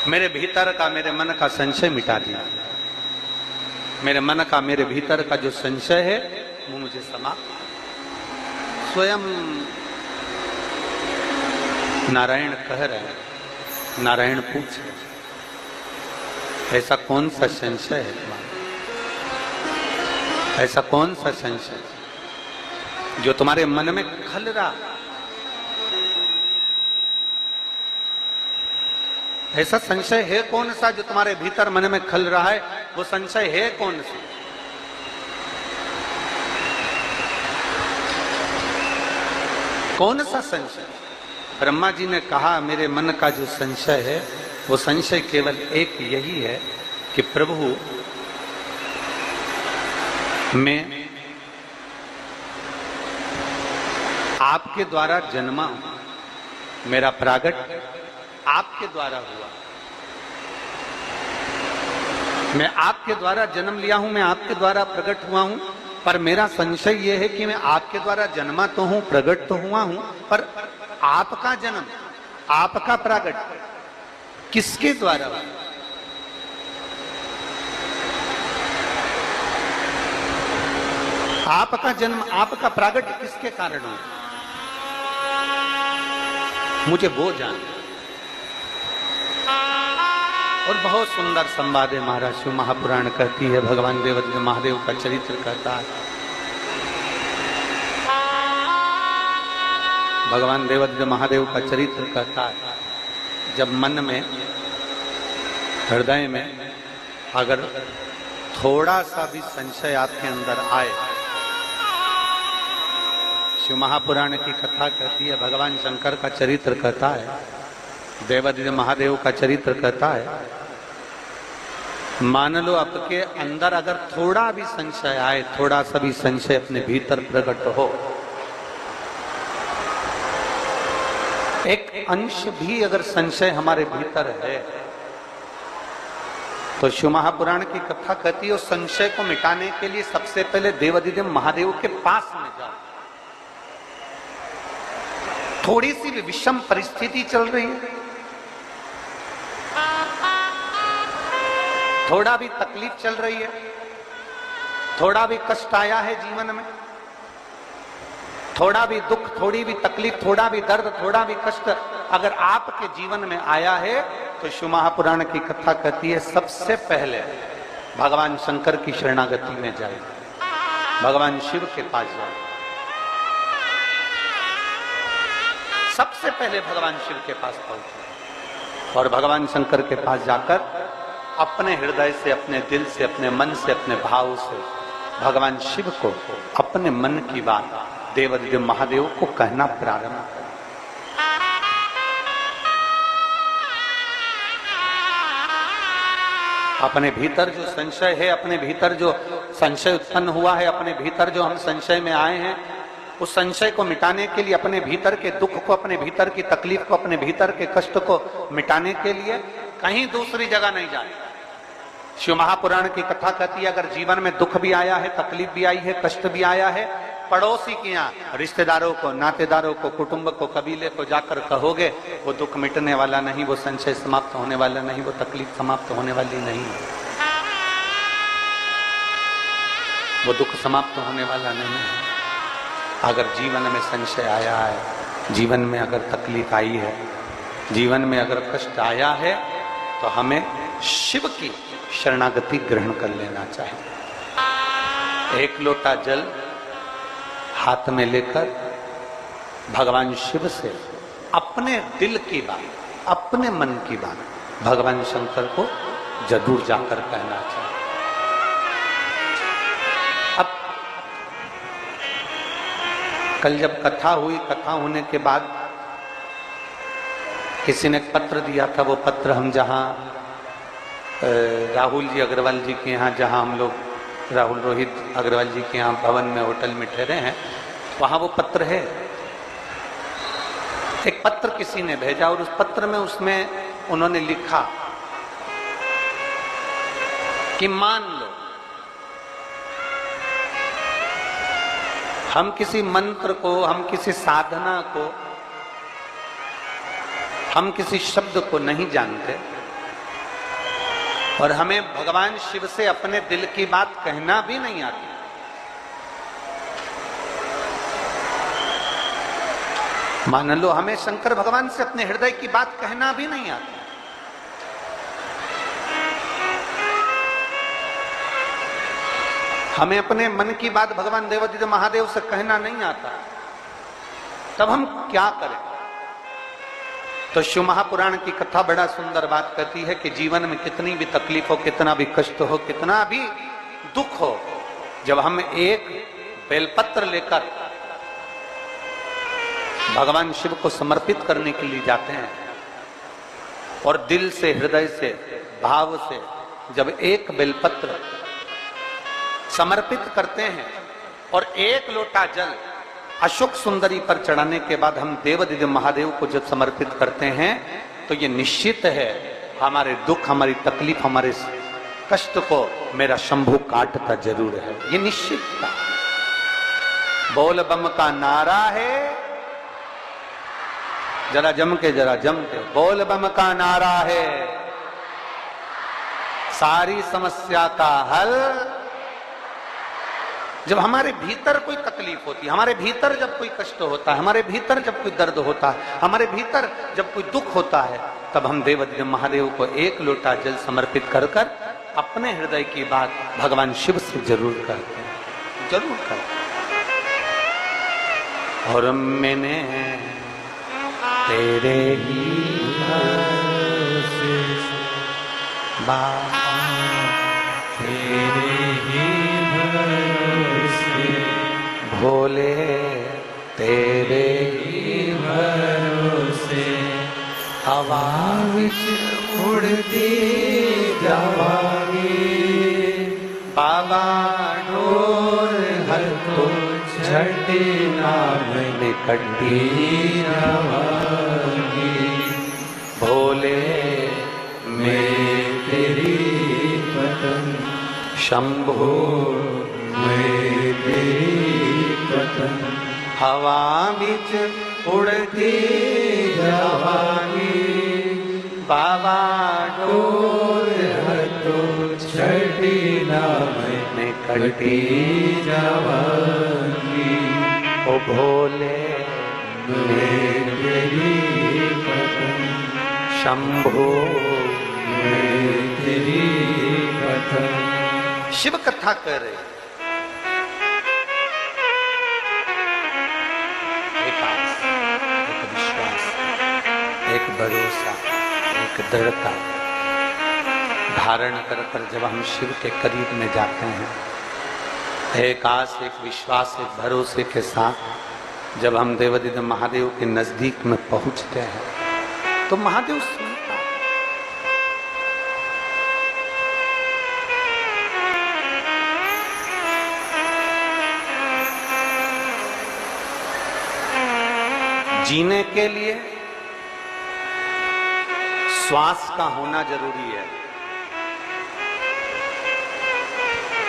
मेरे भीतर का, मेरे मन का संशय मिटा दिया। मेरे मन का, मेरे भीतर का जो संशय है वो मुझे समाप्त। स्वयं नारायण कह रहे हैं, नारायण पूछ रहे हैं, ऐसा कौन सा संशय है तुम्हारा? ऐसा कौन सा संशय जो तुम्हारे मन में खल रहा? ऐसा संशय है कौन सा जो तुम्हारे भीतर मन में खल रहा है? वो संशय है कौन सा? कौन सा संशय? ब्रह्मा जी ने कहा मेरे मन का जो संशय है वो संशय केवल एक यही है कि प्रभु मैं आपके द्वारा जन्मा हूं, मेरा प्रागट आपके द्वारा हुआ, मैं आपके द्वारा जन्म लिया हूं, मैं आपके द्वारा प्रकट हुआ हूं, पर मेरा संशय यह है कि मैं आपके द्वारा जन्मा तो हूं, प्रकट तो हुआ हूं, पर आपका जन्म, आपका प्रकट किसके द्वारा हुआ? आपका जन्म, आपका प्रकट किसके कारण हुआ? मुझे वो जानना। और बहुत सुंदर संवाद है महाराज। शिव महापुराण कहती है, भगवान देवादिदेव महादेव का चरित्र कहता है, भगवान देवादिदेव महादेव का चरित्र कहता है, जब मन में, हृदय में अगर थोड़ा सा भी संशय आपके अंदर आए, शिव महापुराण की कथा कहती है, भगवान शंकर का चरित्र कहता है, देवादिदेव महादेव का चरित्र कहता है, मान लो आपके अंदर अगर थोड़ा भी संशय आए, थोड़ा सा भी संशय अपने भीतर प्रकट हो, एक अंश भी अगर संशय हमारे भीतर है, तो शिव महापुराण की कथा कहती है उस संशय को मिटाने के लिए सबसे पहले देवादिदेव महादेव के पास में जाओ। थोड़ी सी भी विषम परिस्थिति चल रही है, थोड़ा भी तकलीफ चल रही है, थोड़ा भी कष्ट आया है जीवन में, थोड़ा भी दुख, थोड़ी भी तकलीफ, थोड़ा भी दर्द, थोड़ा भी कष्ट अगर आपके जीवन में आया है, तो शिव महापुराण की कथा कहती है सबसे पहले भगवान शंकर की शरणागति में जाए, भगवान शिव के पास जाए। सबसे पहले भगवान शिव के पास पहुंचे और भगवान शंकर के पास जाकर अपने हृदय से, अपने दिल से, अपने मन से, अपने भाव से भगवान शिव को अपने मन की बात देवादिदेव महादेव को कहना प्रारंभ कर। अपने भीतर जो संशय है, अपने भीतर जो संशय उत्पन्न हुआ है, अपने भीतर जो हम संशय में आए हैं, उस संशय को मिटाने के लिए, अपने भीतर के दुख को, अपने भीतर की तकलीफ को, अपने भीतर के कष्ट को मिटाने के लिए कहीं दूसरी जगह नहीं जाए। शिव महापुराण की कथा कहती है अगर जीवन में दुख भी आया है, तकलीफ भी आई है, कष्ट भी आया है, पड़ोसी के यहाँ, रिश्तेदारों को, नातेदारों को, कुटुंब को, कबीले को जाकर कहोगे, वो दुख मिटने वाला नहीं, वो संशय समाप्त होने वाला नहीं, वो तकलीफ समाप्त होने वाली नहीं, वो दुख समाप्त होने वाला नहीं है। अगर जीवन में संशय आया है, जीवन में अगर तकलीफ आई है, जीवन में अगर कष्ट आया है, तो हमें शिव की शरणागति ग्रहण कर लेना चाहिए। एक लोटा जल हाथ में लेकर भगवान शिव से अपने दिल की बात, अपने मन की बात भगवान शंकर को जरूर जाकर कहना चाहिए। अब कल जब कथा हुई, कथा होने के बाद किसी ने पत्र दिया था, वो पत्र हम जहाँ राहुल जी अग्रवाल जी के यहाँ, जहाँ हम लोग राहुल रोहित अग्रवाल जी के यहाँ भवन में, होटल में ठहरे हैं, वहाँ वो पत्र है। एक पत्र किसी ने भेजा और उस पत्र में उसमें उन्होंने लिखा कि मान लो हम किसी मंत्र को, हम किसी साधना को, हम किसी शब्द को नहीं जानते, और हमें भगवान शिव से अपने दिल की बात कहना भी नहीं आती। मान लो हमें शंकर भगवान से अपने हृदय की बात कहना भी नहीं आती। हमें अपने मन की बात भगवान देवादिदेव महादेव से कहना नहीं आता, तब हम क्या करें? तो शिव महापुराण की कथा बड़ा सुंदर बात कहती है कि जीवन में कितनी भी तकलीफ हो, कितना भी कष्ट हो, कितना भी दुख हो, जब हम एक बेलपत्र लेकर भगवान शिव को समर्पित करने के लिए जाते हैं और दिल से, हृदय से, भाव से जब एक बेलपत्र समर्पित करते हैं और एक लोटा जल अशोक सुंदरी पर चढ़ाने के बाद हम देवादिदेव महादेव को जब समर्पित करते हैं तो ये निश्चित है हमारे दुख, हमारी तकलीफ, हमारे कष्ट को मेरा शंभु काटता जरूर है। ये निश्चित था। बोल बम का नारा है, जरा जम के बोल बम का नारा है, सारी समस्या का हल। जब हमारे भीतर कोई तकलीफ होती है, हमारे भीतर जब कोई कष्ट होता है, हमारे भीतर जब कोई दर्द होता है, हमारे भीतर जब कोई दुख होता है, तब हम देवादिदेव महादेव को एक लोटा जल समर्पित कर कर अपने हृदय की बात भगवान शिव से जरूर करते हैं, जरूर करते हैं। और मैंने तेरे ही भरोसे बाबा, तेरे ही भोले, तेरे ही भरोसे हवा विच उड़ती जावांगी, बाबा डोर हर तो छठी नाम निकटी जावांगी। भोले मैं तेरी पतंग, शंभो मैं तेरी पतंग, हवा बिच उड़ती जावांगी, बाबा डोर हतो छठी नाम में कटी जावांगी। ओ भोले मैं तेरी पतंग, शंभो मैं तेरी पतंग। शिव कथा कर रहे, एक आस, एक विश्वास, एक भरोसा, एक दृढ़ता धारण कर कर जब हम शिव के करीब में जाते हैं, एक आस, एक विश्वास, एक भरोसे के साथ जब हम देवादिदेव महादेव के नजदीक में पहुंचते हैं तो महादेव सुनता है। जीने के लिए श्वास का होना जरूरी है।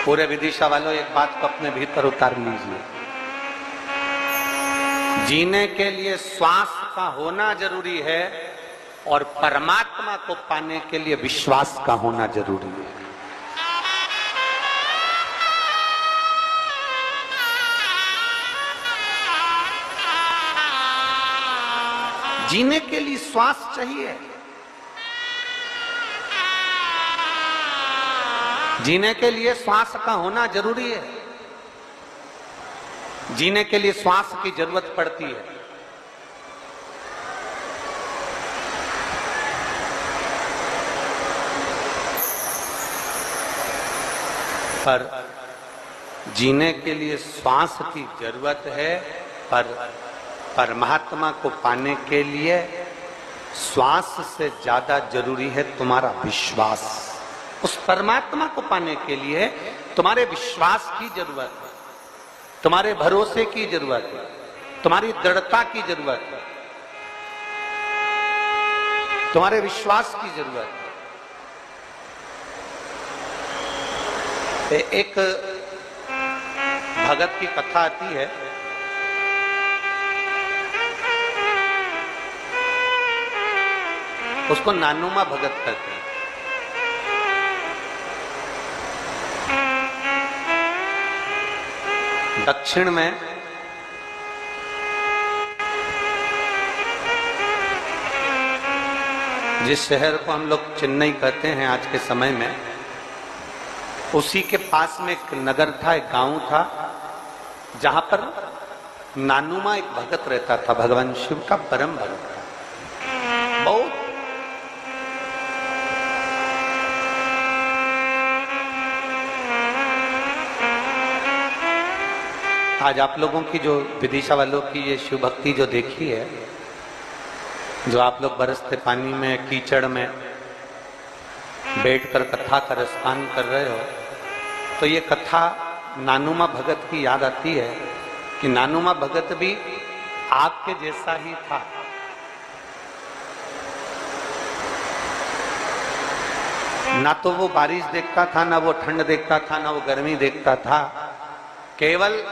पूरे विदिशा वालों एक बात को अपने भीतर उतार लीजिए। जीने के लिए श्वास का होना जरूरी है और परमात्मा को पाने के लिए विश्वास का होना जरूरी है। जीने के लिए श्वास चाहिए, जीने के लिए श्वास का होना जरूरी है। जीने के लिए श्वास की जरूरत पड़ती है। पर जीने के लिए श्वास की जरूरत है, पर परमात्मा को पाने के लिए श्वास से ज्यादा जरूरी है तुम्हारा विश्वास। उस परमात्मा को पाने के लिए तुम्हारे विश्वास की जरूरत है, तुम्हारे भरोसे की जरूरत है, तुम्हारी दृढ़ता की जरूरत है, तुम्हारे विश्वास की जरूरत है। एक भगत की कथा आती है, उसको नानुमा भगत कहते हैं। दक्षिण में जिस शहर को हम लोग चेन्नई कहते हैं आज के समय में, उसी के पास में एक नगर था, एक गांव था, जहां पर नानुमा एक भगत रहता था, भगवान शिव का परम भगत था। बहुत आज आप लोगों की जो विदिशा वालों की ये शिव भक्ति जो देखी है, जो आप लोग बरसते पानी में कीचड़ में बैठकर कथा का रसपान कर रहे हो, तो ये कथा नानुमा भगत की याद आती है कि नानुमा भगत भी आपके जैसा ही था। ना तो वो बारिश देखता था, ना वो ठंड देखता था, ना वो गर्मी देखता था। केवल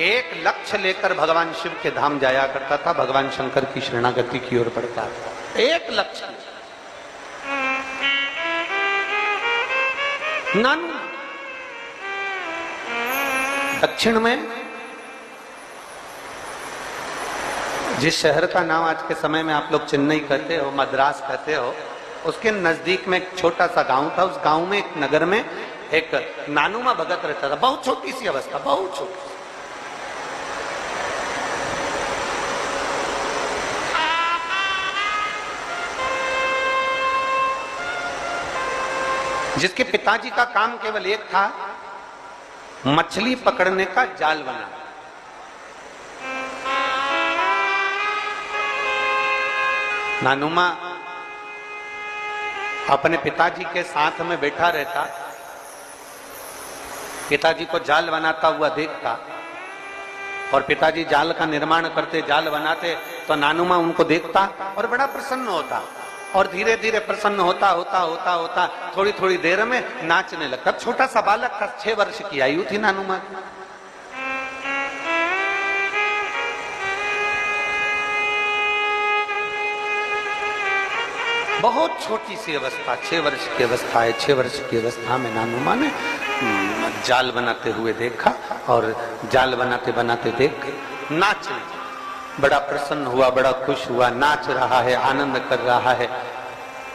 एक लक्ष्य लेकर भगवान शिव के धाम जाया करता था, भगवान शंकर की शरणागति की ओर बढ़ता था। एक लक्ष्य। नानु दक्षिण में जिस शहर का नाम आज के समय में आप लोग चेन्नई कहते हो, मद्रास कहते हो, उसके नजदीक में एक छोटा सा गांव था। उस गांव में, एक नगर में एक नानुमा भगत रहता था। बहुत छोटी सी अवस्था, बहुत छोटी। जिसके पिताजी का काम केवल एक था, मछली पकड़ने का जाल बनाना। नानुमा अपने पिताजी के साथ में बैठा रहता, पिताजी को जाल बनाता हुआ देखता, और पिताजी जाल का निर्माण करते, जाल बनाते, तो नानुमा उनको देखता और बड़ा प्रसन्न होता। और धीरे धीरे प्रसन्न होता होता होता होता थोड़ी थोड़ी देर में नाचने लगता। छोटा सा बालक था, 6 वर्ष की आयु थी नानुमा की। बहुत छोटी सी अवस्था, 6 वर्ष की अवस्था है। 6 वर्ष की अवस्था में नानुमा ने जाल बनाते हुए देखा, और जाल बनाते बनाते देख नाचने, बड़ा प्रसन्न हुआ, बड़ा खुश हुआ, नाच रहा है, आनंद कर रहा है।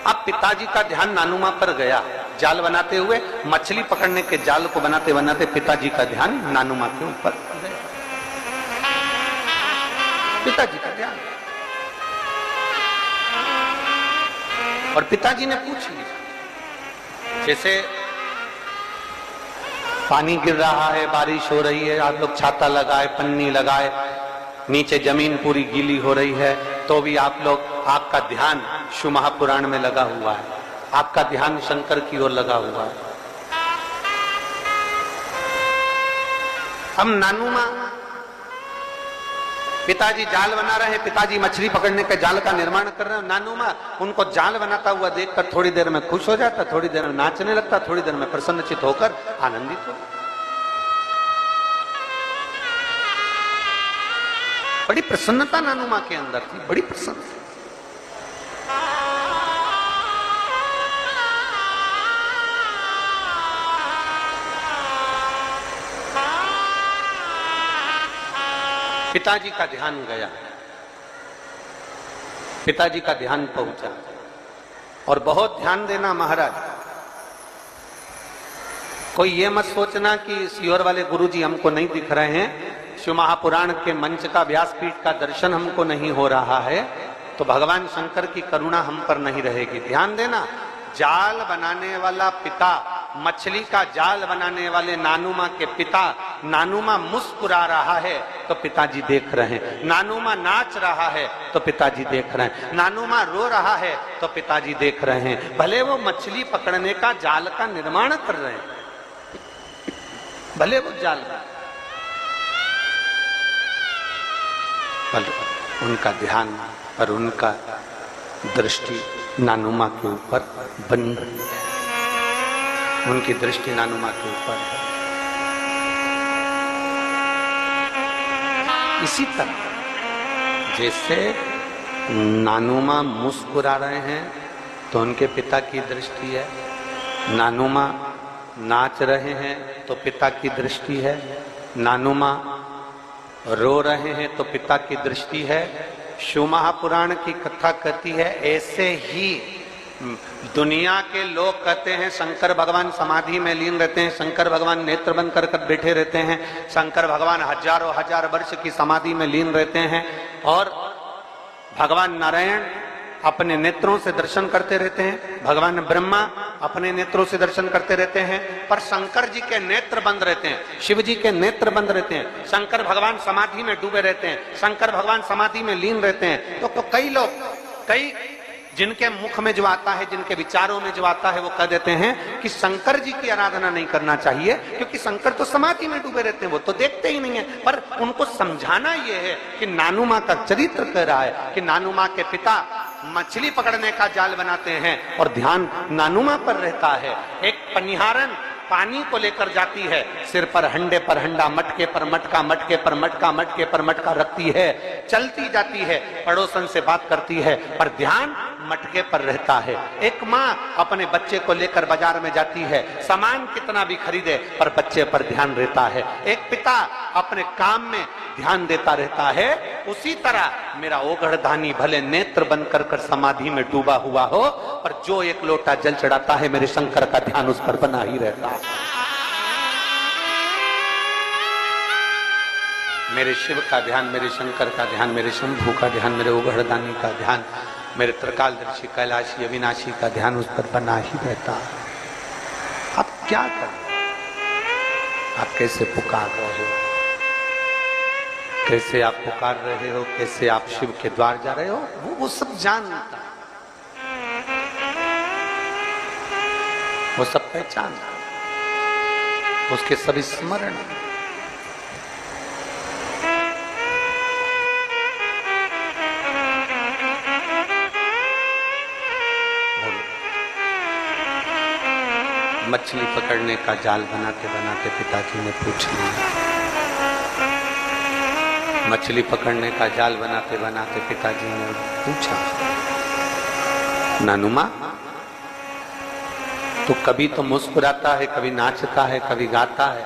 अब पिताजी का ध्यान नानुमा पर गया। जाल बनाते हुए, मछली पकड़ने के जाल को बनाते बनाते पिताजी का ध्यान नानुमा के ऊपर गया। पिताजी का ध्यान, और पिताजी ने पूछ लिया, जैसे पानी गिर रहा है, बारिश हो रही है, आप लोग छाता लगाए, पन्नी लगाए, नीचे जमीन पूरी गीली हो रही है, तो भी आप लोग, आपका ध्यान शिव महापुराण में लगा हुआ है, आपका ध्यान शंकर की ओर लगा हुआ है। अब नानुमा, पिताजी जाल बना रहे हैं, पिताजी मछली पकड़ने के जाल का निर्माण कर रहे हैं। नानुमा उनको जाल बनाता हुआ देखकर थोड़ी देर में खुश हो जाता, थोड़ी देर में नाचने लगता, थोड़ी देर में प्रसन्नचित होकर आनंदित हो। बड़ी प्रसन्नता नानुमा के अंदर थी, बड़ी प्रसन्नता। पिताजी का ध्यान गया, पिताजी का ध्यान पहुंचा, और बहुत ध्यान देना महाराज। कोई ये मत सोचना कि सीहोर वाले गुरुजी हमको नहीं दिख रहे हैं, शिव महापुराण के मंच का, व्यासपीठ का दर्शन हमको नहीं हो रहा है, तो भगवान शंकर की करुणा हम पर नहीं रहेगी। ध्यान देना, जाल बनाने वाला पिता, मछली का जाल बनाने वाले नानुमा के पिता, नानुमा मुस्कुरा रहा है तो पिताजी देख रहे हैं, नानुमा नाच रहा है तो पिताजी देख रहे हैं, नानुमा रो रहा है तो पिताजी देख रहे हैं। भले वो मछली पकड़ने का जाल का निर्माण कर रहे हैं, भले वो जाल, पर उनका ध्यान और उनका दृष्टि नानुमा के ऊपर बन रही है, उनकी दृष्टि नानुमा के ऊपर है। इसी तरह जैसे नानुमा मुस्कुरा रहे हैं तो उनके पिता की दृष्टि है, नानुमा नाच रहे हैं तो पिता की दृष्टि है, नानू माँ रो रहे हैं तो पिता की दृष्टि है। शिव महापुराण की कथा कहती है ऐसे ही दुनिया के लोग कहते हैं शंकर भगवान समाधि में लीन रहते हैं, शंकर भगवान नेत्र बंद कर बैठे रहते हैं, शंकर भगवान हजारों हजार वर्ष की समाधि में लीन रहते हैं और भगवान नारायण अपने नेत्रों से दर्शन करते रहते हैं, भगवान ब्रह्मा अपने नेत्रों से दर्शन करते रहते हैं, पर शंकर जी के नेत्र बंद रहते हैं, शिव जी के नेत्र बंद रहते हैं, शंकर भगवान समाधि में डूबे रहते हैं, शंकर भगवान समाधि में लीन रहते हैं। तो कई लोग, कई जिनके मुख में जो आता है, जिनके विचारों में जो आता है, वो कह देते हैं कि शंकर जी की आराधना नहीं करना चाहिए क्योंकि शंकर तो समाधि में डूबे रहते हैं, वो तो देखते ही नहीं है। पर उनको समझाना यह है कि नानू माँ का चरित्र कह रहा है कि नानू माँ के पिता मछली पकड़ने का जाल बनाते हैं और ध्यान नानू माँ पर रहता है। एक पनिहारन पानी को लेकर जाती है, सिर पर हंडे पर हंडा, मटके पर मटका, मटके पर मटका, मटके पर मटका रखती है, चलती जाती है, पड़ोसन से बात करती है, पर ध्यान मटके पर रहता है। एक माँ अपने बच्चे को लेकर बाजार में जाती है, सामान कितना भी खरीदे पर बच्चे पर ध्यान रहता है। एक पिता अपने काम में ध्यान देता रहता है। उसी तरह मेरा ओगढ़धानी भले नेत्र बंद कर कर समाधि में डूबा हुआ हो, पर जो एक लोटा जल चढ़ाता है मेरे शंकर का ध्यान उस पर बना ही रहता है। मेरे शिव का ध्यान, मेरे शंकर का ध्यान, मेरे शंभू का ध्यान, मेरे ओगढ़दानी का ध्यान, मेरे त्रिकालदर्शी कैलाशी अविनाशी का ध्यान उस पर बना ही रहता है। आप क्या करें? आप कैसे पुकार रहे हो, कैसे आप पुकार रहे हो, कैसे आप शिव के द्वार जा रहे हो, वो सब जानता, वो सब पहचानता, उसके सभी स्मरण। मछली पकड़ने का जाल बनाते बनाते पिताजी ने पूछ लिया, मछली पकड़ने का जाल बनाते बनाते पिताजी ने पूछा, नानू माँ तो कभी तो मुस्कुराता है, कभी नाचता है, कभी गाता है,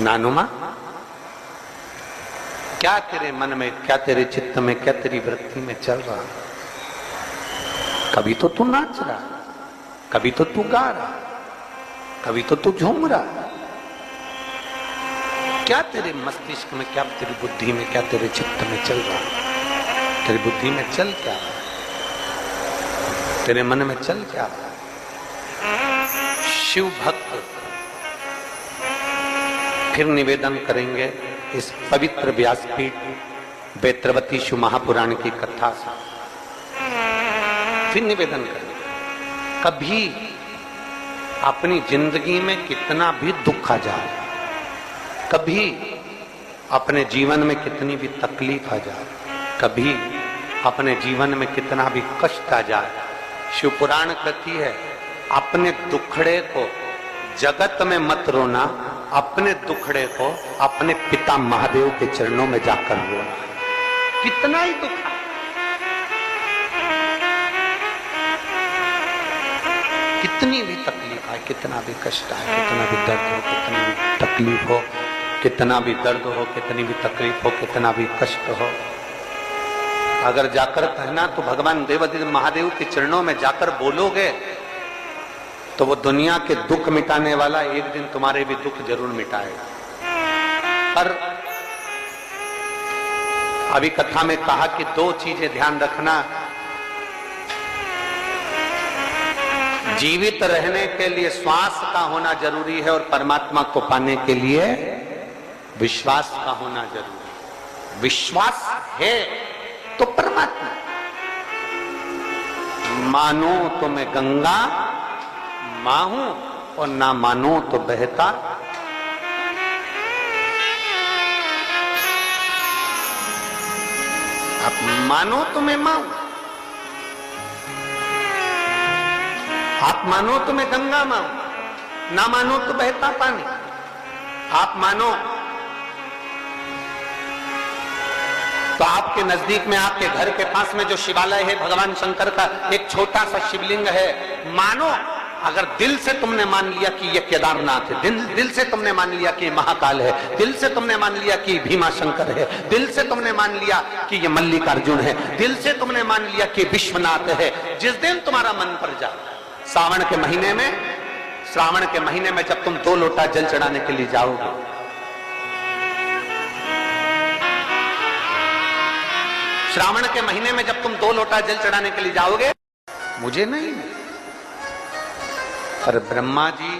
नानू माँ क्या तेरे मन में, क्या तेरे चित्त में, क्या तेरी वृत्ति में चल रहा? कभी तो तू नाच रहा, कभी तो तू गा रहा, कभी तो तू झूम रहा। क्या तेरे मस्तिष्क में, क्या तेरी बुद्धि में, क्या तेरे चित्त में चल रहा? तेरी बुद्धि में चल क्या रहा? तेरे मन में चल क्या रहा? शिव भक्त फिर निवेदन करेंगे इस पवित्र व्यासपीठ बेत्रवती शिव महापुराण की कथा से। फिर निवेदन करेंगे, कभी अपनी जिंदगी में कितना भी दुख आ जाए, कभी अपने जीवन में कितनी भी तकलीफ आ जाए, कभी अपने जीवन में कितना भी कष्ट आ जाए, शिव पुराण कहती है अपने दुखड़े को जगत में मत रोना, अपने दुखड़े को अपने पिता महादेव के चरणों में जाकर रोना। कितना ही दुख, कितनी भी तकलीफ आए, कितना भी कष्ट आए, कितना भी दर्द हो, कितनी भी तकलीफ हो, कितना भी दर्द हो, कितनी भी तकलीफ हो, कितना भी कष्ट हो, अगर जाकर कहना तो भगवान देवाधिदेव महादेव के चरणों में जाकर बोलोगे तो वो दुनिया के दुख मिटाने वाला एक दिन तुम्हारे भी दुख जरूर मिटाएगा। पर अभी कथा में कहा कि दो चीजें ध्यान रखना, जीवित रहने के लिए श्वास का होना जरूरी है और परमात्मा को पाने के लिए विश्वास का होना जरूरी है। विश्वास है तो परमात्मा, मानो तो मैं गंगा मां हूं और ना मानो तो बहता। आप मानो तो मैं मां हूं, आप मानो तो मैं गंगा मां हूं, ना मानो तो बहता पानी। आप मानो तो आपके नजदीक में, आपके घर के पास में जो शिवालय है भगवान शंकर का एक छोटा सा शिवलिंग है, मानो अगर दिल से तुमने मान लिया कि ये केदारनाथ है, दिल से तुमने मान लिया कि महाकाल है, दिल से तुमने मान लिया कि भीमा शंकर है, दिल से तुमने मान लिया कि ये मल्लिकार्जुन है, दिल से तुमने मान लिया कि विश्वनाथ है, जिस दिन तुम्हारा मन पर जाए, श्रावण के महीने में जब तुम 2 लोटा जल चढ़ाने के लिए जाओगे, श्रावण के महीने में जब तुम 2 लोटा जल चढ़ाने के लिए जाओगे, मुझे नहीं, पर ब्रह्मा जी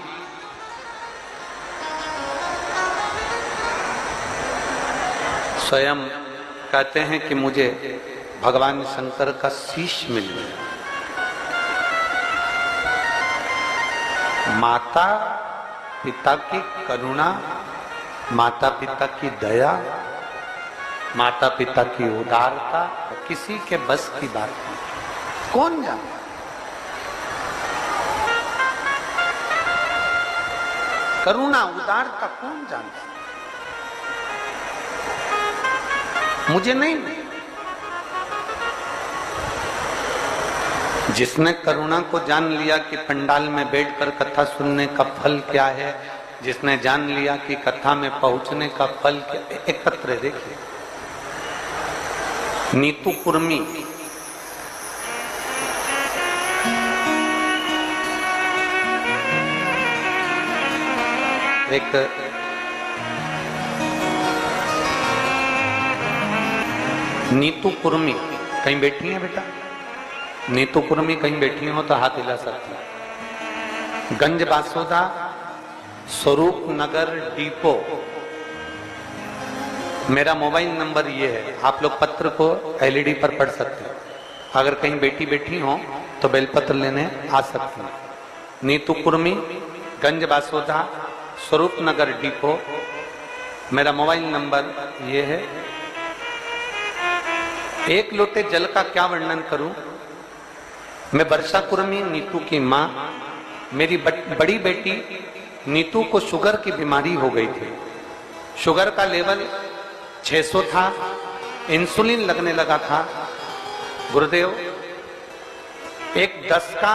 स्वयं कहते हैं कि मुझे भगवान शंकर का शीश मिल गया। माता पिता की करुणा, माता पिता की दया, माता पिता की उदारता किसी के बस की बात नहीं। कौन जानता? करुणा उदारता कौन जानता? मुझे नहीं। जिसने करुणा को जान लिया कि पंडाल में बैठकर कथा सुनने का फल क्या है, जिसने जान लिया कि कथा में पहुंचने का फल क्या है। एक पत्र देखिए, नीतू कुर्मी, एक नीतू कुर्मी कहीं बैठी है बेटा? नीतू कुर्मी कहीं बैठी हो तो हाथ हिला सकती है। गंज बासोदा, स्वरूप नगर डिपो, मेरा मोबाइल नंबर ये है। आप लोग पत्र को एलईडी पर पढ़ सकते हैं। अगर कहीं बैठी हो तो बेलपत्र लेने आ सकते हैं। नीतू कुर्मी, गंज बासोदा, स्वरूप नगर डिपो, मेरा मोबाइल नंबर ये है। 1 लोटे जल का क्या वर्णन करूं? मैं वर्षा कुर्मी, नीतू की मां, मेरी बड़ी बेटी नीतू को शुगर की बीमारी हो गई थी। शुगर का लेवल 600 था, इंसुलिन लगने लगा था। गुरुदेव, एक 10 का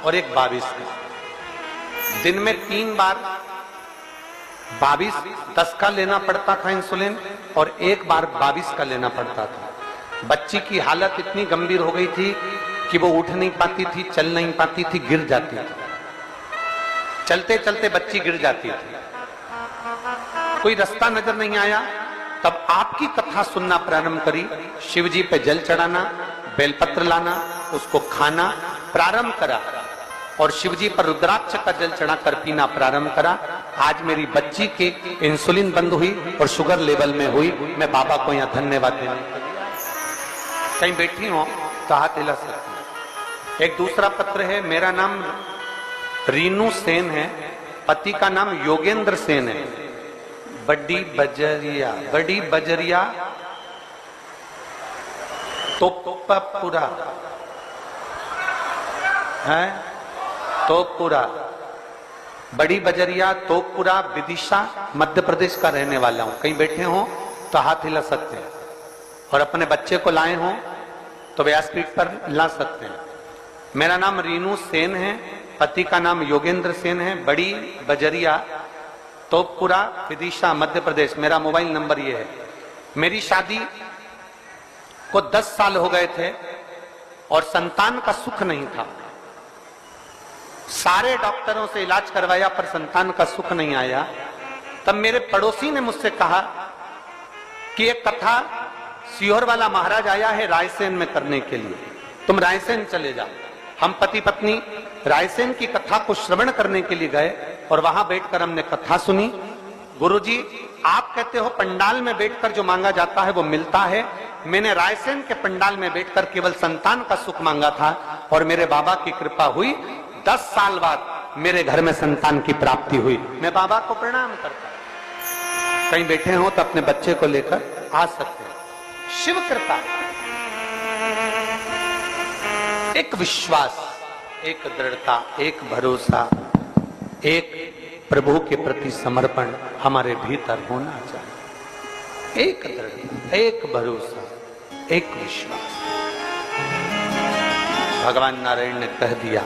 और एक 22 का, दिन में 3 बार 10 का लेना पड़ता था इंसुलिन, और 1 बार 22 का लेना पड़ता था। बच्ची की हालत इतनी गंभीर हो गई थी कि वो उठ नहीं पाती थी, चल नहीं पाती थी, गिर जाती थी। चलते चलते बच्ची गिर जाती थी। कोई रास्ता नजर नहीं आया, तब आपकी कथा सुनना प्रारंभ करी। शिव जी पे जल चढ़ाना, बेलपत्र लाना, उसको खाना प्रारंभ करा, और शिव जी पर रुद्राक्ष का जल चढ़ाकर पीना प्रारंभ करा। आज मेरी बच्ची की इंसुलिन बंद हुई और शुगर लेवल में हुई। मैं बाबा को यहाँ धन्यवाद देने के लिए। कहीं बैठी हो तो हाथ हिला सकती है। एक दूसरा पत्र है, मेरा नाम रीनू सेन है, पति का नाम योगेंद्र सेन है। बड़ी बजरिया तोपपुरा है, तोपपुरा, बड़ी बजरिया तोपपुरा, विदिशा, मध्य प्रदेश का रहने वाला हूं। कहीं बैठे हो तो हाथ हिला सकते हैं, और अपने बच्चे को लाए हो तो व्यासपीठ पर ला सकते हैं। मेरा नाम रीनू सेन है, पति का नाम योगेंद्र सेन है, बड़ी बजरिया तोपपुरा, विदिशा, मध्य प्रदेश। मेरा मोबाइल नंबर ये है। मेरी शादी को 10 साल हो गए थे और संतान का सुख नहीं था। सारे डॉक्टरों से इलाज करवाया पर संतान का सुख नहीं आया। तब मेरे पड़ोसी ने मुझसे कहा कि एक कथा सीहोर वाला महाराज आया है रायसेन में करने के लिए, तुम रायसेन चले जाओ। हम पति पत्नी रायसेन की कथा को श्रवण करने के लिए गए, और वहां बैठकर हमने कथा सुनी। गुरुजी, आप कहते हो पंडाल में बैठकर जो मांगा जाता है वो मिलता है। मैंने रायसेन के पंडाल में बैठकर केवल संतान का सुख मांगा था, और मेरे बाबा की कृपा हुई। 10 साल बाद मेरे घर में संतान की प्राप्ति हुई। मैं बाबा को प्रणाम करता हूं। कहीं बैठे हो तो अपने बच्चे को लेकर आ सकते हैं। शिव कृपा, एक विश्वास, एक दृढ़ता, एक भरोसा, एक प्रभु के प्रति समर्पण हमारे भीतर होना चाहिए। एक दृढ़ता, एक भरोसा, एक विश्वास। भगवान नारायण ने कह दिया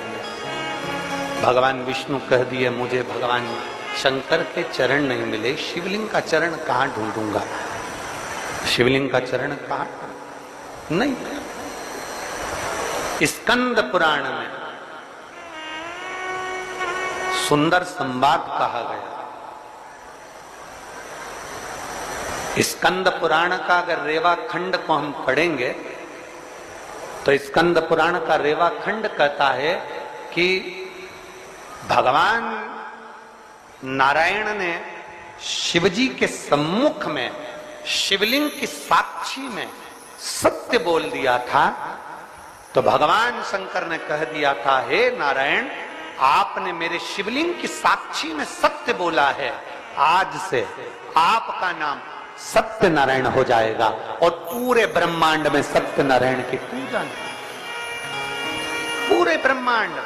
भगवान विष्णु कह दिए मुझे भगवान शंकर के चरण नहीं मिले, शिवलिंग का चरण कहां ढूंढूंगा, शिवलिंग का चरण कहां नहीं। स्कंद पुराण में सुंदर संवाद कहा गया। स्कंद पुराण का अगर रेवा खंड को हम पढ़ेंगे तो स्कंद पुराण का रेवा खंड कहता है कि भगवान नारायण ने शिवजी के सम्मुख में शिवलिंग की साक्षी में सत्य बोल दिया था। तो भगवान शंकर ने कह दिया था, हे नारायण, आपने मेरे शिवलिंग की साक्षी में सत्य बोला है, आज से आपका नाम सत्य नारायण हो जाएगा और पूरे ब्रह्मांड में सत्य नारायण की पूजा, पूरे ब्रह्मांड।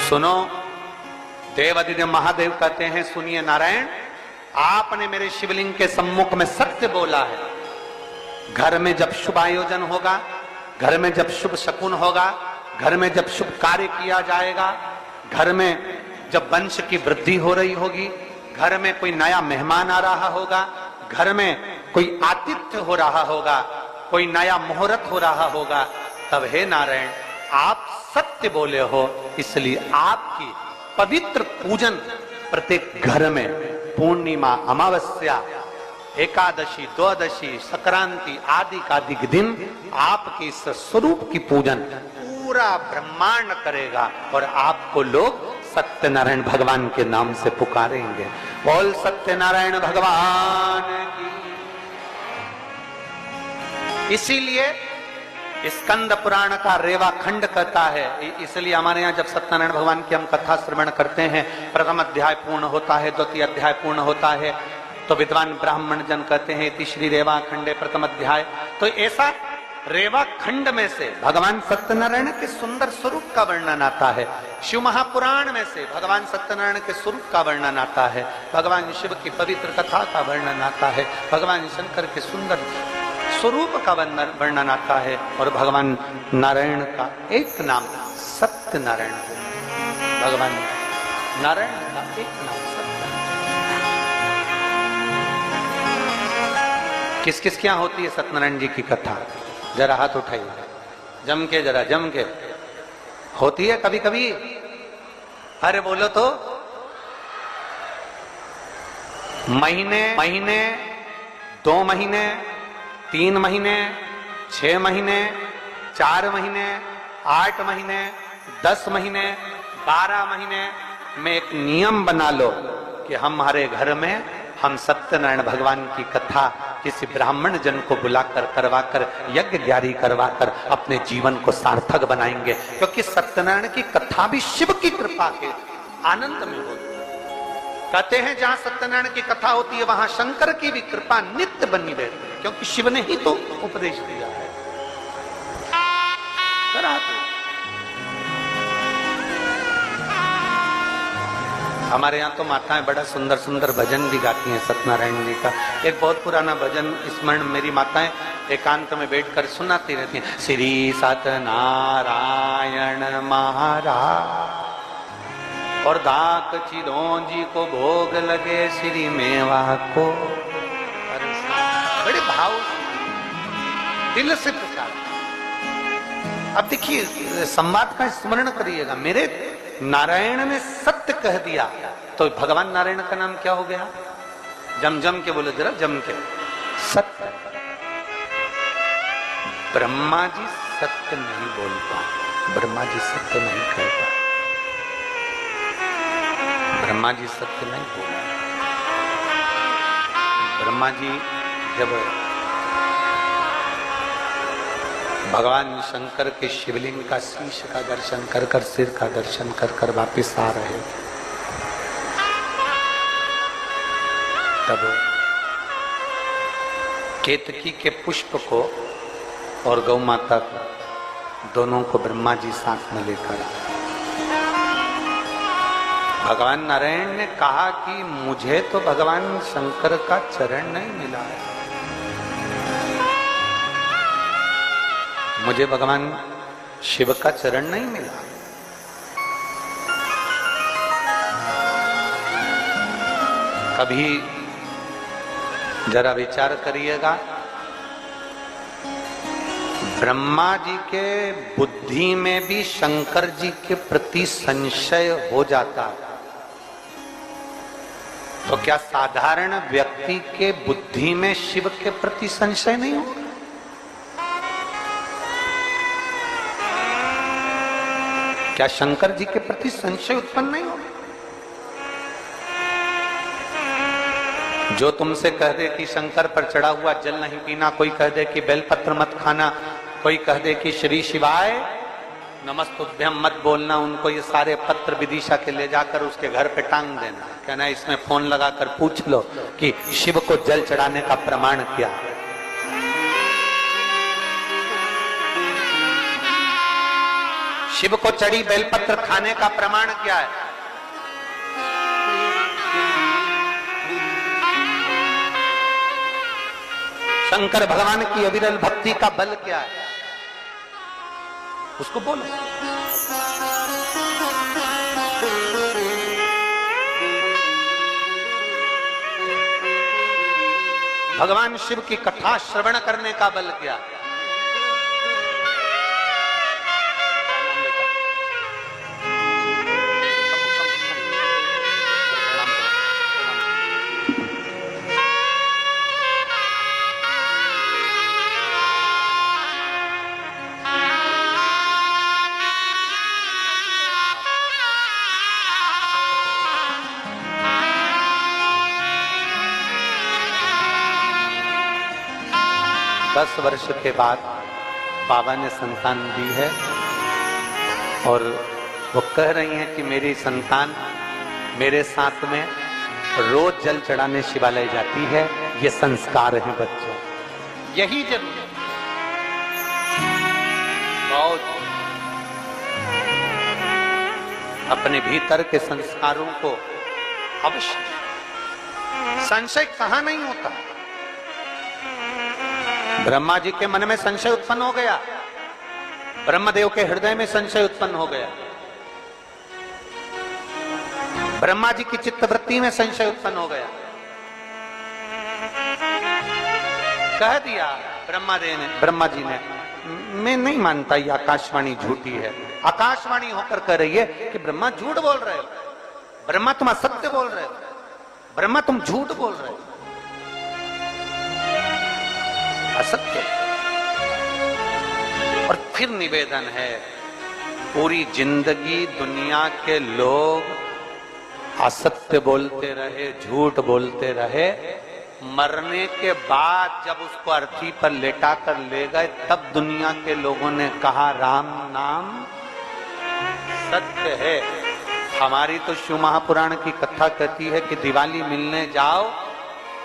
सुनो, देवादिदेव महादेव कहते हैं, सुनिए नारायण, आपने मेरे शिवलिंग के सम्मुख में सत्य बोला है। घर में जब शुभ आयोजन होगा, घर में जब शुभ शकुन होगा, घर में जब शुभ कार्य किया जाएगा, घर में जब वंश की वृद्धि हो रही होगी, घर में कोई नया मेहमान आ रहा होगा, घर में कोई आतिथ्य हो रहा होगा, कोई नया मुहूर्त हो रहा होगा, तब हे नारायण आप सत्य बोले हो, इसलिए आपकी पवित्र पूजन प्रत्येक घर में पूर्णिमा, अमावस्या, एकादशी, द्वादशी, संक्रांति आदि का अधिक दिन आपके इस स्वरूप की पूजन पूरा ब्रह्मांड करेगा और आपको लोग सत्यनारायण भगवान के नाम से पुकारेंगे। बोल सत्यनारायण भगवान की। इसीलिए स्कंद पुराण का रेवा खंड कहता है, इसलिए हमारे यहाँ जब सत्यनारायण भगवान की हम कथा श्रवण करते हैं, प्रथम अध्याय पूर्ण होता है, द्वितीय अध्याय पूर्ण होता है, तो विद्वान ब्राह्मण जन कहते हैं इति श्री रेवा खंडे प्रथम अध्याय। तो ऐसा रेवा खंड में से भगवान सत्यनारायण के सुंदर स्वरूप का वर्णन आता है। शिव महापुराण में से भगवान सत्यनारायण के स्वरूप का वर्णन आता है, भगवान शिव की पवित्र कथा का वर्णन आता है, भगवान शंकर के सुंदर स्वरूप का वर्णन आता है और भगवान नारायण का एक नाम सत्यनारायण है। भगवान नारायण का एक नाम सत्यनारायण। किस किस क्या होती है सत्यनारायण जी की कथा? जरा हाथ उठाइए, जम के, जरा जम के। होती है कभी कभी? अरे बोलो तो। महीने महीने, 2 महीने, 3 महीने, 6 महीने, 4 महीने, 8 महीने, 10 महीने, 12 महीने में एक नियम बना लो कि हमारे घर में हम सत्यनारायण भगवान की कथा किसी ब्राह्मण जन को बुलाकर, करवाकर, यज्ञ ग्यारी करवाकर अपने जीवन को सार्थक बनाएंगे, क्योंकि सत्यनारायण की कथा भी शिव की कृपा के आनंद में होती है। कहते हैं जहां सत्यनारायण की कथा होती है वहां शंकर की भी कृपा नित्य बनी रहती है, क्योंकि शिव ने ही तो उपदेश दिया है। हमारे यहाँ तो माताएं बड़ा सुंदर सुंदर भजन भी गाती हैं सत्यनारायण जी का। एक बहुत पुराना भजन स्मरण मेरी माताएं एकांत में बैठकर सुनाती रहती हैं। श्री सत्यनारायण महाराज और धाक चिरौंजी को भोग लगे श्री मेवा को। बड़े भाव दिल से प्रचार। अब देखिए संवाद का स्मरण करिएगा। मेरे नारायण ने सत्य कह दिया तो भगवान नारायण का नाम क्या हो गया? जम जम के बोलो जरा, जम के। सत्य। ब्रह्मा जी सत्य नहीं बोल पाए, ब्रह्मा जी सत्य नहीं कह पाए, ब्रह्मा जी सत्य नहीं बोला। ब्रह्मा जी जब भगवान शंकर के शिवलिंग का शीश का दर्शन कर कर, सिर का दर्शन कर कर वापिस आ रहे, तब केतकी के पुष्प को और गौ माता को दोनों को ब्रह्मा जी साथ में लेकर आए। भगवान नारायण ने कहा कि मुझे तो भगवान शंकर का चरण नहीं मिला है, मुझे भगवान शिव का चरण नहीं मिला, कभी जरा विचार करिएगा, ब्रह्मा जी के बुद्धि में भी शंकर जी के प्रति संशय हो जाता, तो क्या साधारण व्यक्ति के बुद्धि में शिव के प्रति संशय नहीं होगा? क्या शंकर जी के प्रति संशय उत्पन्न नहीं होगा? जो तुमसे कह दे कि शंकर पर चढ़ा हुआ जल नहीं पीना, कोई कह दे कि बेलपत्र मत खाना, कोई कह दे कि श्री शिवाय नमस्तुभ्यम मत बोलना, उनको ये सारे पत्र विदिशा के ले जाकर उसके घर पे टांग देना, कहना इसमें फोन लगाकर पूछ लो कि शिव को जल चढ़ाने का प्रमाण क्या है। शिव को चढ़ी बेलपत्र खाने का प्रमाण क्या है? शंकर भगवान की अविरल भक्ति का बल क्या है? उसको बोलो। भगवान शिव की कथा श्रवण करने का बल क्या है? दस वर्ष के बाद बाबा ने संतान दी है और वो कह रही हैं कि मेरी संतान मेरे साथ में रोज जल चढ़ाने शिवालय जाती है। ये संस्कार है बच्चों, यही जरूरी बहुत अपने भीतर के संस्कारों को अवश्य। संशय कहां नहीं होता। ब्रह्मा जी के मन में संशय उत्पन्न हो गया, ब्रह्मदेव के हृदय में संशय उत्पन्न हो गया, ब्रह्मा जी की चित्तवृत्ति में संशय उत्पन्न हो गया। कह दिया ब्रह्मा जी ने, मैं नहीं मानता ये आकाशवाणी झूठी है। आकाशवाणी होकर कह रही है कि ब्रह्मा झूठ बोल रहे हो, ब्रह्मा तुम असत्य बोल रहे हो, ब्रह्मा तुम झूठ बोल रहे हो, असत्य। और फिर निवेदन है, पूरी जिंदगी दुनिया के लोग असत्य बोलते रहे, झूठ बोलते रहे, मरने के बाद जब उसको अर्थी पर लेटा कर ले गए तब दुनिया के लोगों ने कहा राम नाम सत्य है। हमारी तो शिव महापुराण की कथा कहती है कि दिवाली मिलने जाओ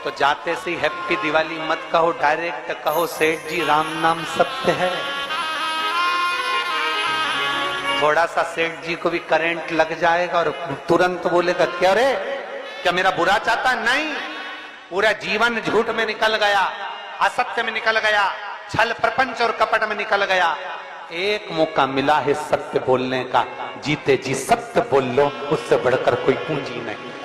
तो जाते से हैप्पी दिवाली मत कहो, डायरेक्ट कहो सेठ जी राम नाम सत्य है। थोड़ा सा सेठ जी को भी करंट लग जाएगा और तुरंत बोलेगा क्या रे, क्या मेरा बुरा चाहता? नहीं, पूरा जीवन झूठ में निकल गया, असत्य में निकल गया, छल प्रपंच और कपट में निकल गया। एक मौका मिला है सत्य बोलने का, जीते जी सत्य बोल लो, उससे बढ़कर कोई पूंजी नहीं।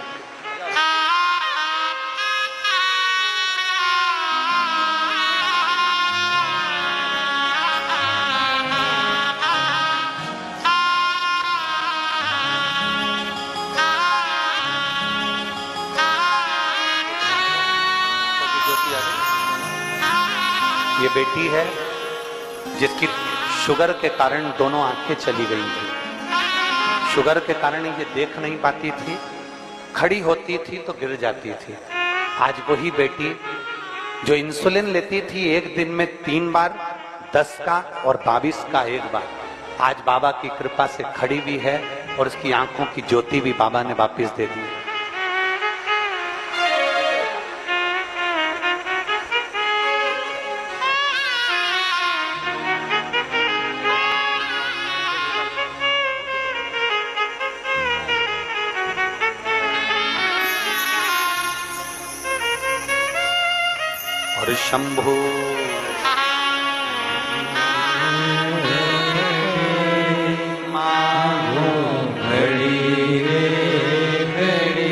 ये बेटी है जिसकी शुगर के कारण दोनों आंखें चली गई थी। शुगर के कारण ये देख नहीं पाती थी, खड़ी होती थी तो गिर जाती थी। आज वही बेटी जो इंसुलिन लेती थी एक दिन में 3 बार, 10 का और 22 का एक बार, आज बाबा की कृपा से खड़ी भी है और उसकी आंखों की ज्योति भी बाबा ने वापस दे दी। और शंभु घड़ी रे घड़ी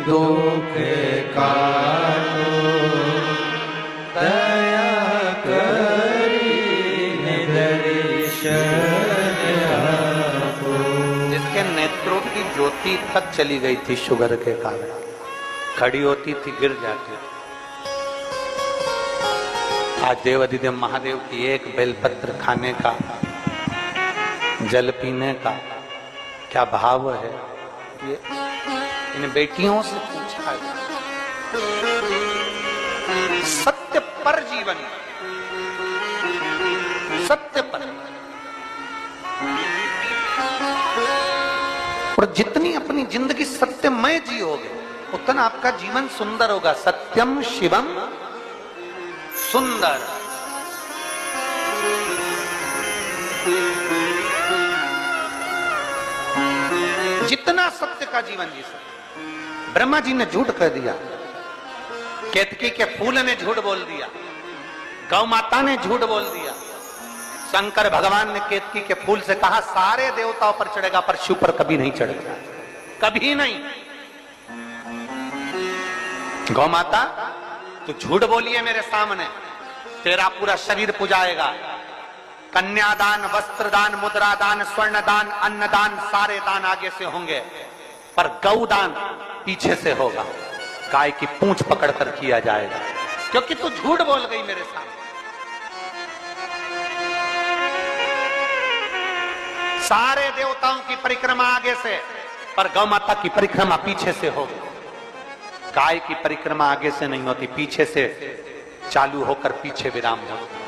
दुख आपो। जिसके नेत्रों की ज्योति तक चली गई थी शुगर के कारण, खड़ी होती थी गिर जाती थी। आज देवाधिदेव महादेव की एक बेलपत्र खाने का, जल पीने का क्या भाव है, ये इन बेटियों से पूछा है। सत्य पर जीवन, सत्य पर, और जितनी अपनी जिंदगी सत्यमय जियोगे उतना आपका जीवन सुंदर होगा। सत्यम शिवम सुंदर। जितना सत्य का जीवन जी सकते। ब्रह्मा जी ने झूठ कह दिया, केतकी के फूल ने झूठ बोल दिया, गौ माता ने झूठ बोल दिया। शंकर भगवान ने केतकी के फूल से कहा सारे देवताओं पर चढ़ेगा पर शिव पर कभी नहीं चढ़ेगा, कभी नहीं। गौ माता तू झूठ बोलिए मेरे सामने, तेरा पूरा शरीर पुजाएगा। कन्यादान, वस्त्रदान, मुद्रादान, स्वर्णदान, अन्नदान, सारे दान आगे से होंगे, पर गौदान पीछे से होगा। गाय की पूंछ पकड़कर किया जाएगा, क्योंकि तू झूठ बोल गई मेरे सामने। सारे देवताओं की परिक्रमा आगे से, पर गौ माता की परिक्रमा पीछे से होगी। गाय की परिक्रमा आगे से नहीं होती, पीछे से चालू होकर पीछे विराम होती।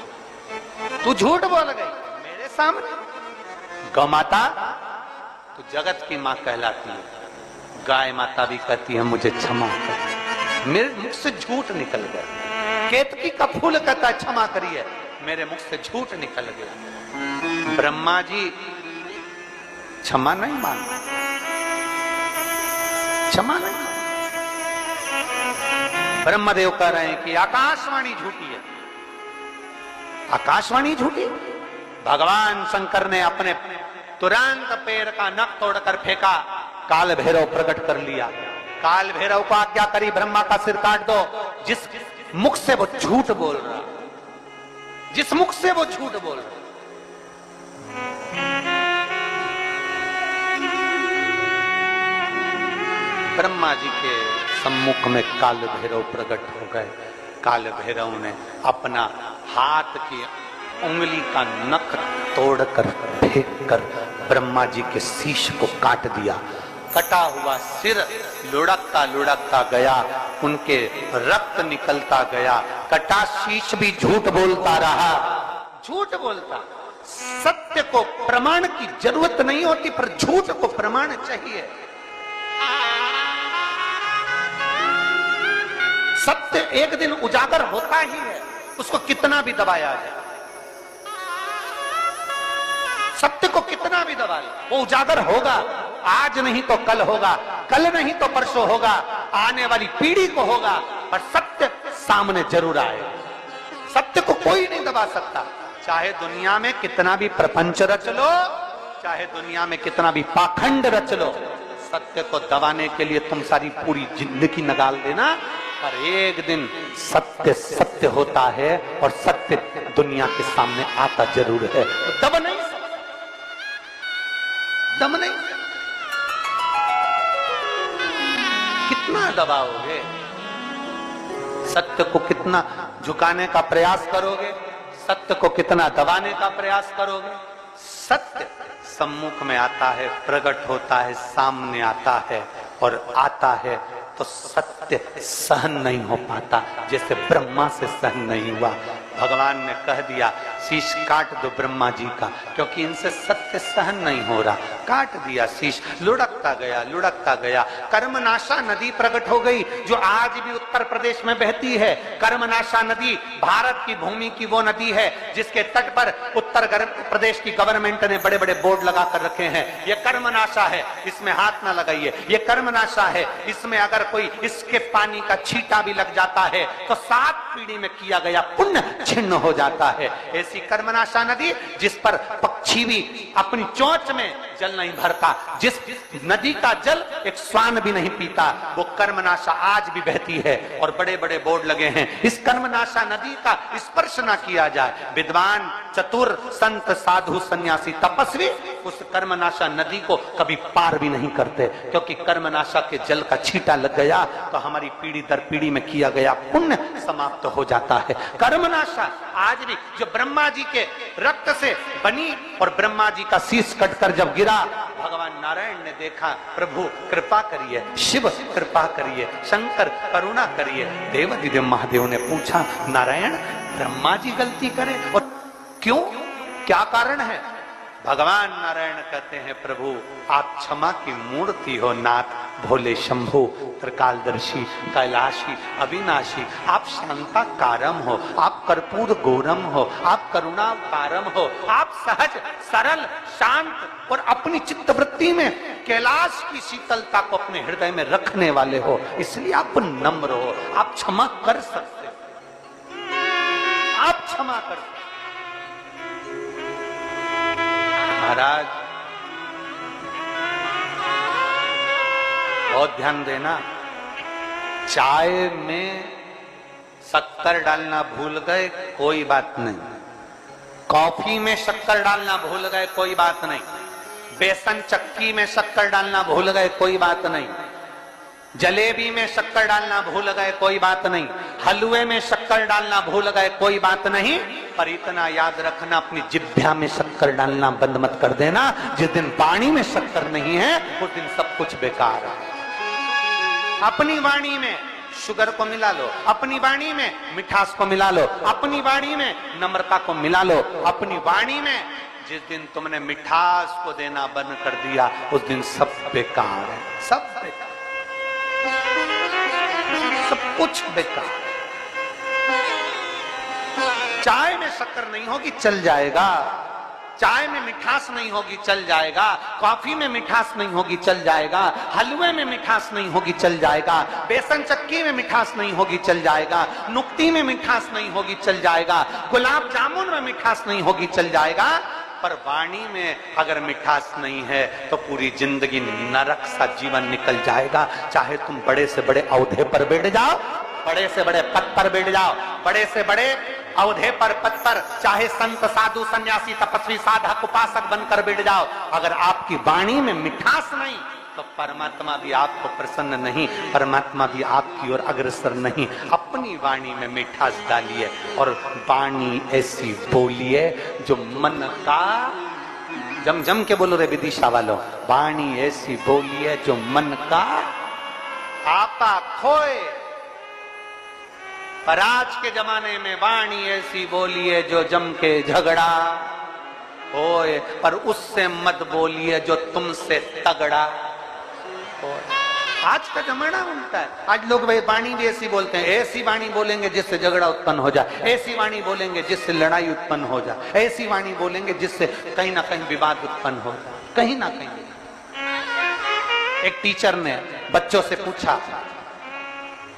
तू झूठ बोल गई मेरे सामने। गौ माता तू जगत की मां कहलाती है, गाय माता भी कहती है मुझे क्षमा कर, मेरे मुख से झूठ निकल गया। केतकी का फूल कहता है क्षमा करिए, मेरे मुख से झूठ निकल गया। ब्रह्मा जी क्षमा नहीं मांगते, क्षमा नहीं। ब्रह्मदेव कह रहे हैं कि आकाशवाणी झूठी है। आकाशवाणी झूठी? भगवान शंकर ने अपने तुरंत पैर का नख तोड़कर फेंका, काल भैरव प्रकट कर लिया। काल भैरव को आज्ञा करी ब्रह्मा का सिर काट दो। जिस मुख से वो झूठ बोल रहा, जिस मुख से वो झूठ बोल रहा, ब्रह्मा जी के सम्मुख में काल भैरव प्रकट हो गए। काल भैरव ने अपना हाथ की उंगली का नख तोड़कर फेंककर ब्रह्मा जी के शीश को काट दिया। कटा हुआ सिर लुढ़कता लुढ़कता गया, उनके रक्त निकलता गया। कटा शीश भी झूठ बोलता रहा, झूठ बोलता। सत्य को प्रमाण की जरूरत नहीं होती, पर झूठ को प्रमाण चाहिए। सत्य एक दिन उजागर होता ही है, उसको कितना भी दबाया जाए। सत्य को कितना भी दबा ले, वो उजागर होगा। आज नहीं तो कल होगा, कल नहीं तो परसों होगा, आने वाली पीढ़ी को होगा, पर सत्य सामने जरूर आएगा। सत्य को कोई नहीं दबा सकता। चाहे दुनिया में कितना भी प्रपंच रच लो, चाहे दुनिया में कितना भी पाखंड रच लो, सत्य को दबाने के लिए तुम सारी पूरी जिंदगी निकाल देना, पर एक दिन सत्य सत्य होता है और सत्य दुनिया के सामने आता जरूर है। तो दब नहीं, दम नहीं। कितना दबाओगे? सत्य को कितना झुकाने का प्रयास करोगे? सत्य को कितना दबाने का प्रयास करोगे? सत्य सम्मुख में आता है, प्रकट होता है, सामने आता है और आता है तो सत्य सहन नहीं हो पाता, जैसे ब्रह्मा से सहन नहीं हुआ। भगवान ने कह दिया शीश काट दो ब्रह्मा जी का, क्योंकि इनसे सत्य सहन नहीं हो रहा। काट दिया शीश, लुढ़कता गया लुढ़कता गया। कर्मनाशा नदी प्रकट हो गई, जो आज भी उत्तर प्रदेश में बहती है। कर्मनाशा नदी भारत की भूमि की वो नदी है जिसके तट पर उत्तर प्रदेश की गवर्नमेंट ने बड़े बड़े बोर्ड लगा कर रखे हैं, ये कर्मनाशा है, इसमें हाथ ना लगाइए, ये कर्मनाशा है, इसमें अगर कोई इसके पानी का छींटा भी लग जाता है तो 7 पीढ़ी में किया गया पुण्य छिन्न हो जाता है। ऐसी कर्मनाशा नदी जिस पर पक्षी भी अपनी चोंच में जल नहीं भरता, जिस नदी का जल एक श्वान भी नहीं पीता, वो कर्मनाशा आज भी बहती है और बड़े बड़े बोर्ड लगे हैं, इस कर्मनाशा नदी का स्पर्श ना किया जाए। विद्वान, चतुर, संत, साधु, सन्यासी, तपस्वी उस कर्मनाशा नदी को कभी पार भी नहीं करते, क्योंकि कर्मनाशा के जल का छींटा लग गया तो हमारी पीढ़ी दर पीढ़ी में किया गया पुण्य समाप्त हो जाता है। कर्मनाशा आज भी, जो ब्रह्मा जी के रक्त से बनी और ब्रह्मा जी का शीश कटकर जब गिरा, भगवान नारायण ने देखा, प्रभु कृपा करिए, शिव कृपा करिए, शंकर करुणा करिए। देवाधिदेव महादेव ने पूछा, नारायण ब्रह्मा जी गलती करें और क्यों, क्या कारण है? भगवान नारायण कहते हैं, प्रभु आप क्षमा की मूर्ति हो नाथ, भोले शंभु, त्रिकालदर्शी, कैलाशी, अविनाशी, आप शांता कारम हो, आप कर्पूर गौरम हो, आप करुणा कारम हो, आप सहज सरल शांत और अपनी चित्तवृत्ति में कैलाश की शीतलता को अपने हृदय में रखने वाले हो, इसलिए आप नम्र हो, आप क्षमा कर सकते, आप क्षमा कर सकते। महाराज बहुत ध्यान देना, चाय में शक्कर डालना भूल गए कोई बात नहीं, कॉफी में शक्कर डालना भूल गए कोई बात नहीं, बेसन चक्की में शक्कर डालना भूल गए कोई बात नहीं, जलेबी में शक्कर डालना भूल गए कोई बात नहीं, हलवे में शक्कर डालना भूल गए कोई बात नहीं, पर इतना याद रखना, अपनी जिभ्या में शक्कर डालना बंद मत कर देना। जिस दिन वाणी में शक्कर नहीं है उस दिन सब कुछ बेकार है। अपनी वाणी में शुगर को मिला लो, अपनी वाणी में मिठास को मिला लो, अपनी वाणी में नम्रता को मिला लो, अपनी वाणी में जिस दिन तुमने मिठास को देना बंद कर दिया उस दिन सब बेकार है, सब बेकार, सब कुछ बेकार। चाय में शक्कर नहीं होगी चल जाएगा, चाय में मिठास नहीं होगी चल जाएगा, कॉफी में मिठास नहीं होगी चल जाएगा, हलवे में मिठास नहीं होगी चल जाएगा, बेसन चक्की में मिठास नहीं होगी चल जाएगा, नुक्ती में मिठास नहीं होगी चल जाएगा, गुलाब जामुन में मिठास नहीं होगी चल जाएगा, पर वाणी में अगर मिठास नहीं है तो पूरी जिंदगी नरक सा जीवन निकल जाएगा। चाहे तुम बड़े से बड़े औहदे पर बैठ जाओ, बड़े से बड़े पद पर बैठ जाओ, बड़े से बड़े औहदे पर पद पर, चाहे संत साधु सन्यासी तपस्वी साधक उपासक बनकर बैठ जाओ, अगर आपकी वाणी में मिठास नहीं तो परमात्मा भी आपको प्रसन्न नहीं, परमात्मा भी आपकी ओर अग्रसर नहीं। अपनी वाणी में मिठास डालिए और वाणी ऐसी बोलिए जो मन का, जम जम के बोलो रे विदिशा वालों, वाणी ऐसी बोलिए जो मन का आपा खोए। पर आज के जमाने में वाणी ऐसी बोलिए जो जम के झगड़ा होए, पर उससे मत बोलिए जो तुमसे तगड़ा। आज का जमाना उल्टा है, आज लोग भाई वाणी भी ऐसी बोलते हैं, ऐसी वाणी बोलेंगे जिससे झगड़ा उत्पन्न हो जाए, ऐसी वाणी बोलेंगे जिससे लड़ाई उत्पन्न हो जाए, ऐसी वाणी बोलेंगे जिससे कहीं ना कहीं विवाद उत्पन्न हो जाए, कहीं ना कहीं। एक टीचर ने बच्चों से पूछा,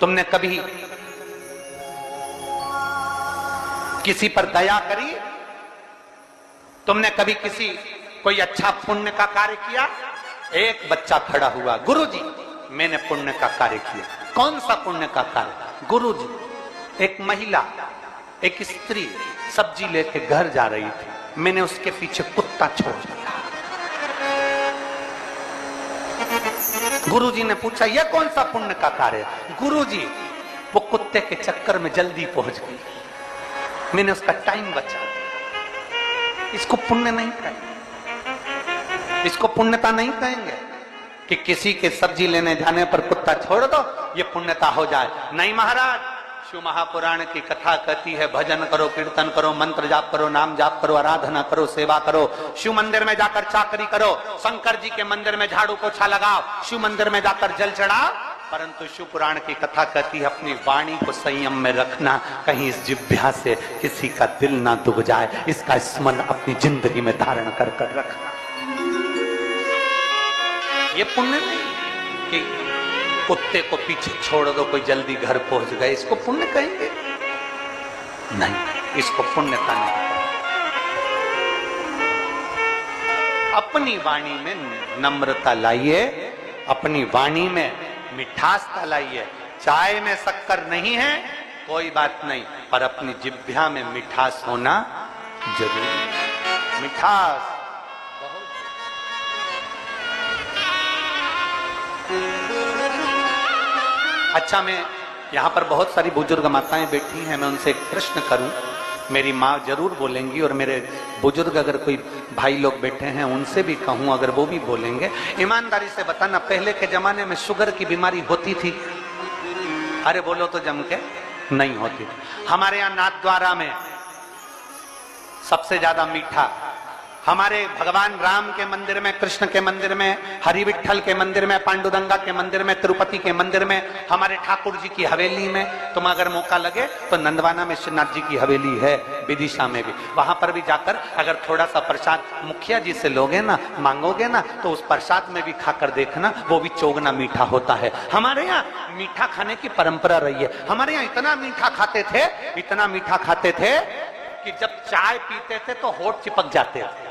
तुमने कभी किसी पर दया करी? तुमने कभी किसी कोई अच्छा पुण्य का कार्य किया? एक बच्चा खड़ा हुआ, गुरुजी मैंने पुण्य का कार्य किया। कौन सा पुण्य का कार्य? गुरुजी, एक महिला, एक स्त्री सब्जी लेके घर जा रही थी, मैंने उसके पीछे कुत्ता छोड़ दिया। गुरुजी ने पूछा यह कौन सा पुण्य का कार्य? गुरुजी वो कुत्ते के चक्कर में जल्दी पहुंच गई, मैंने उसका टाइम बचा दिया। इसको पुण्य नहीं कहेंगे, इसको पुण्यता नहीं कहेंगे कि किसी के सब्जी लेने जाने पर कुत्ता छोड़ दो ये पुण्यता हो जाए। नहीं महाराज, शिव महापुराण की कथा कहती है भजन करो, कीर्तन करो, मंत्र जाप करो, नाम जाप करो, आराधना करो, सेवा करो, शिव मंदिर में जाकर चाकरी करो, शंकर जी के मंदिर में झाड़ू पोछा लगाओ, शिव मंदिर में जाकर जल चढ़ाओ। परंतु शिव पुराण की कथा कहती है अपनी वाणी को संयम में रखना, कहीं इस जिह्वा से किसी का दिल ना दुख जाए, इसका स्मरण अपनी जिंदगी में धारण कर कर रखना। ये पुण्य नहीं कि कुत्ते को पीछे छोड़ दो कोई जल्दी घर पहुंच गए, इसको पुण्य कहेंगे? नहीं, इसको पुण्यता नहीं। अपनी वाणी में नम्रता लाइए, अपनी वाणी में मिठासता लाइए। चाय में शक्कर नहीं है कोई बात नहीं, पर अपनी जिह्वा में मिठास होना जरूरी है। मिठास अच्छा, मैं यहाँ पर बहुत सारी बुजुर्ग माताएं बैठी हैं, मैं उनसे एक प्रश्न करूं। मेरी माँ जरूर बोलेंगी और मेरे बुजुर्ग अगर कोई भाई लोग बैठे हैं उनसे भी कहूं, अगर वो भी बोलेंगे। ईमानदारी से बताना, पहले के जमाने में शुगर की बीमारी होती थी? अरे बोलो तो जम के, नहीं होती थी। हमारे यहाँ नाथद्वारा में सबसे ज्यादा मीठा, हमारे भगवान राम के मंदिर में, कृष्ण के मंदिर में, हरि विठल के मंदिर में, पांडुरंगा के मंदिर में, तिरुपति के मंदिर में, हमारे ठाकुर जी की हवेली में, तुम अगर मौका लगे तो नंदवाना में श्रीनाथ जी की हवेली है, विदिशा में भी, वहां पर भी जाकर अगर थोड़ा सा प्रसाद मुखिया जी से लोगे ना, मांगोगे ना, तो उस प्रसाद में भी खाकर देखना, वो भी चौगुना मीठा होता है। हमारे यहाँ मीठा खाने की परंपरा रही है। हमारे यहाँ इतना मीठा खाते थे, इतना मीठा खाते थे कि जब चाय पीते थे तो होठ चिपक जाते थे,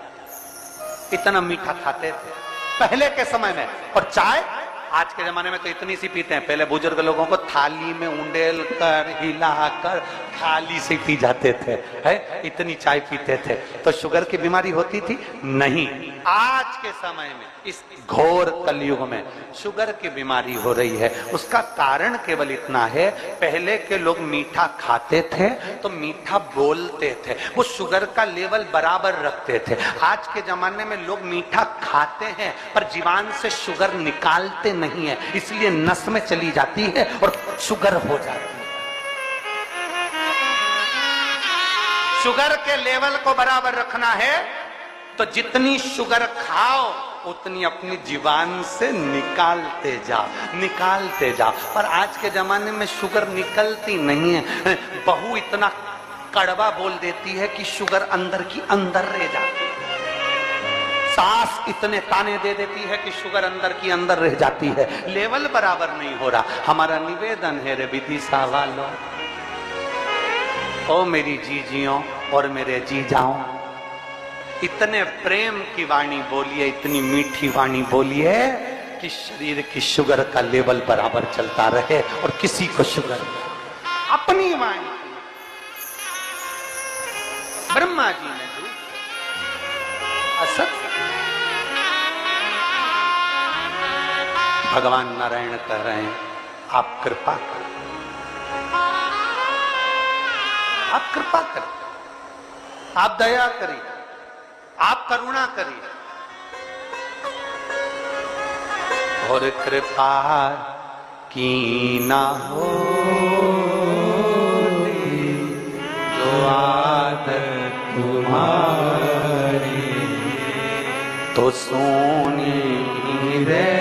इतना मीठा खाते थे पहले के समय में। और चाय आज के जमाने में तो इतनी सी पीते हैं, पहले बुजुर्ग लोगों को थाली में उंडेल कर, हिलाकर थाली से पी जाते थे, है इतनी चाय पीते थे। तो शुगर की बीमारी होती थी? नहीं। आज के समय में, इस घोर कलयुग में शुगर की बीमारी हो रही है। उसका कारण केवल इतना है, पहले के लोग मीठा खाते थे तो मीठा बोलते थे, वो शुगर का लेवल बराबर रखते थे। आज के जमाने में लोग मीठा खाते हैं पर जीवान से शुगर निकालते नहीं है, इसलिए नस में चली जाती है और शुगर हो जाती है। शुगर के लेवल को बराबर रखना है तो जितनी शुगर खाओ उतनी अपनी जीवान से निकालते जाओ, निकालते जाओ। पर आज के जमाने में शुगर निकलती नहीं है। बहू इतना कड़वा बोल देती है कि शुगर अंदर की अंदर रह जाती है। सास इतने ताने दे देती है कि शुगर अंदर की अंदर रह जाती है। लेवल बराबर नहीं हो रहा। हमारा निवेदन है रे विदिशा वालों, ओ मेरी जीजियों और मेरे जीजाओं, इतने प्रेम की वाणी बोलिए, इतनी मीठी वाणी बोलिए कि शरीर की शुगर का लेवल बराबर चलता रहे और किसी को शुगर नहीं। अपनी वाणी ब्रह्मा जी ने दी असत, भगवान नारायण कह रहे हैं आप कृपा करें, आप कृपा करें, आप दया करिए, आप करुणा करिए। और कृपा की ना हो जो आदत तुम्हारी, तो सोनी रे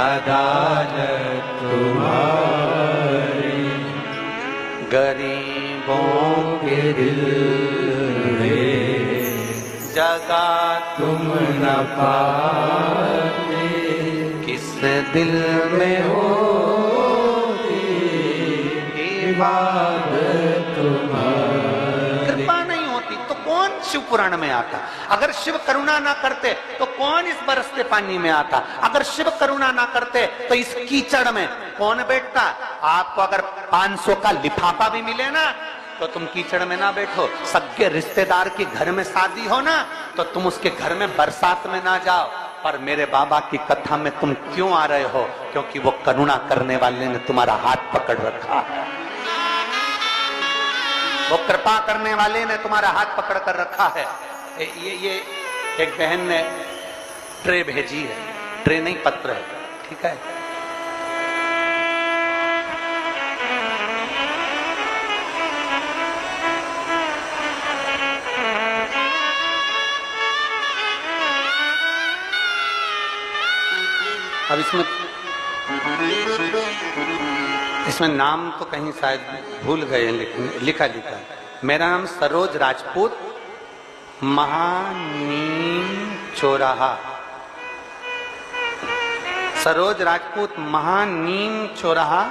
अदालत तुम्हारी, गरीबों के दिल में जगा तुम न पाते, किस दिल में होती इबादत तुम्हारी। कृपा नहीं होती तो कौन शिव पुराण में आता? अगर शिव करुणा ना करते तो कौन इस बरसते पानी में आता? अगर शिव करुणा ना करते तो इस कीचड़ में कौन बैठता? आपको अगर 500 का लिफाफा भी मिले ना तो तुम कीचड़ में ना बैठो। सगे रिश्तेदार के घर में शादी हो ना तो तुम उसके घर में बरसात में ना जाओ। पर मेरे बाबा की कथा में तुम क्यों आ रहे हो? क्योंकि वो करुणा करने वाले ने तुम्हारा हाथ पकड़ रखा है, वो कृपा करने वाले ने तुम्हारा हाथ पकड़ कर रखा है। ये एक बहन ने ट्रे भेजी है, ट्रे नहीं पत्र है, ठीक है। अब इसमें नाम तो कहीं शायद भूल गए हैं, लेकिन लिखा मेरा नाम सरोज राजपूत, महानीम चौराहा, सरोज राजपूत महानीम चौराहा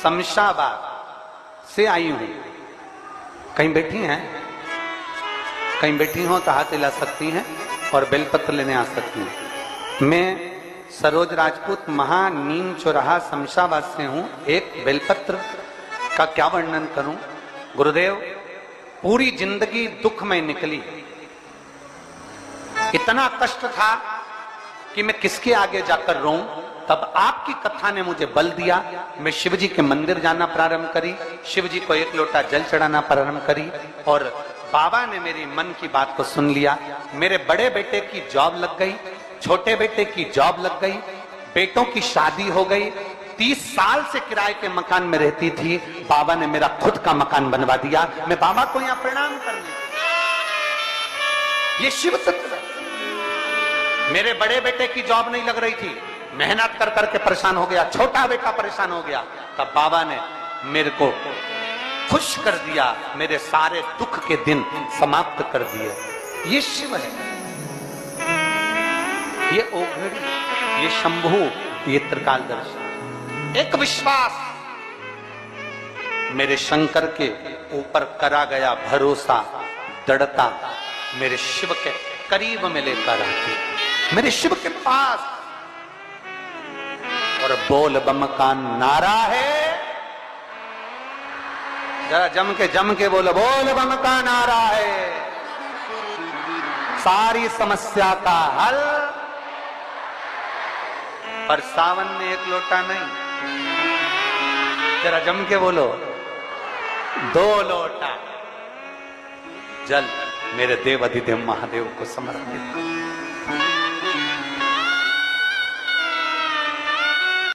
शमशाबाद से आई हूं। कहीं बैठी हैं? कहीं बैठी हो तो हाथ हिला सकती हैं और बेलपत्र लेने आ सकती हैं। मैं सरोज राजपूत महानीम चौराहा शमशाबाद से हूं। एक बेलपत्र का क्या वर्णन करूं। गुरुदेव, पूरी जिंदगी दुख में निकली, इतना कष्ट था कि मैं किसके आगे जाकर रोऊं। तब आपकी कथा ने मुझे बल दिया। मैं शिव जी के मंदिर जाना प्रारंभ करी, शिव जी को एक लोटा जल चढ़ाना प्रारंभ करी और बाबा ने मेरी मन की बात को सुन लिया। मेरे बड़े बेटे की जॉब लग गई, छोटे बेटे की जॉब लग गई, बेटों की शादी हो गई। 30 साल से किराए के मकान में रहती थी, बाबा ने मेरा खुद का मकान बनवा दिया। मैं बाबा को यहां प्रणाम करने, ये शिव तत्व है। मेरे बड़े बेटे की जॉब नहीं लग रही थी, मेहनत कर करके परेशान हो गया, छोटा बेटा परेशान हो गया, तब बाबा ने मेरे को खुश कर दिया, मेरे सारे दुख के दिन समाप्त कर दिए। ये शिव है, ये ओघड़ी, ये शंभु, ये त्रिकालदर्शी। एक विश्वास मेरे शंकर के ऊपर करा गया भरोसा, दृढ़ता मेरे शिव के करीब में लेकर आती, मेरे शिव के पास। और बोल बम का नारा है, जरा जम के बोलो, बोल बम का नारा है, सारी समस्या का हल। पर सावन में एक लोटा नहीं, जरा जम के बोलो, 2 लोटा जल मेरे देव अधिदेव महादेव को समर्पित।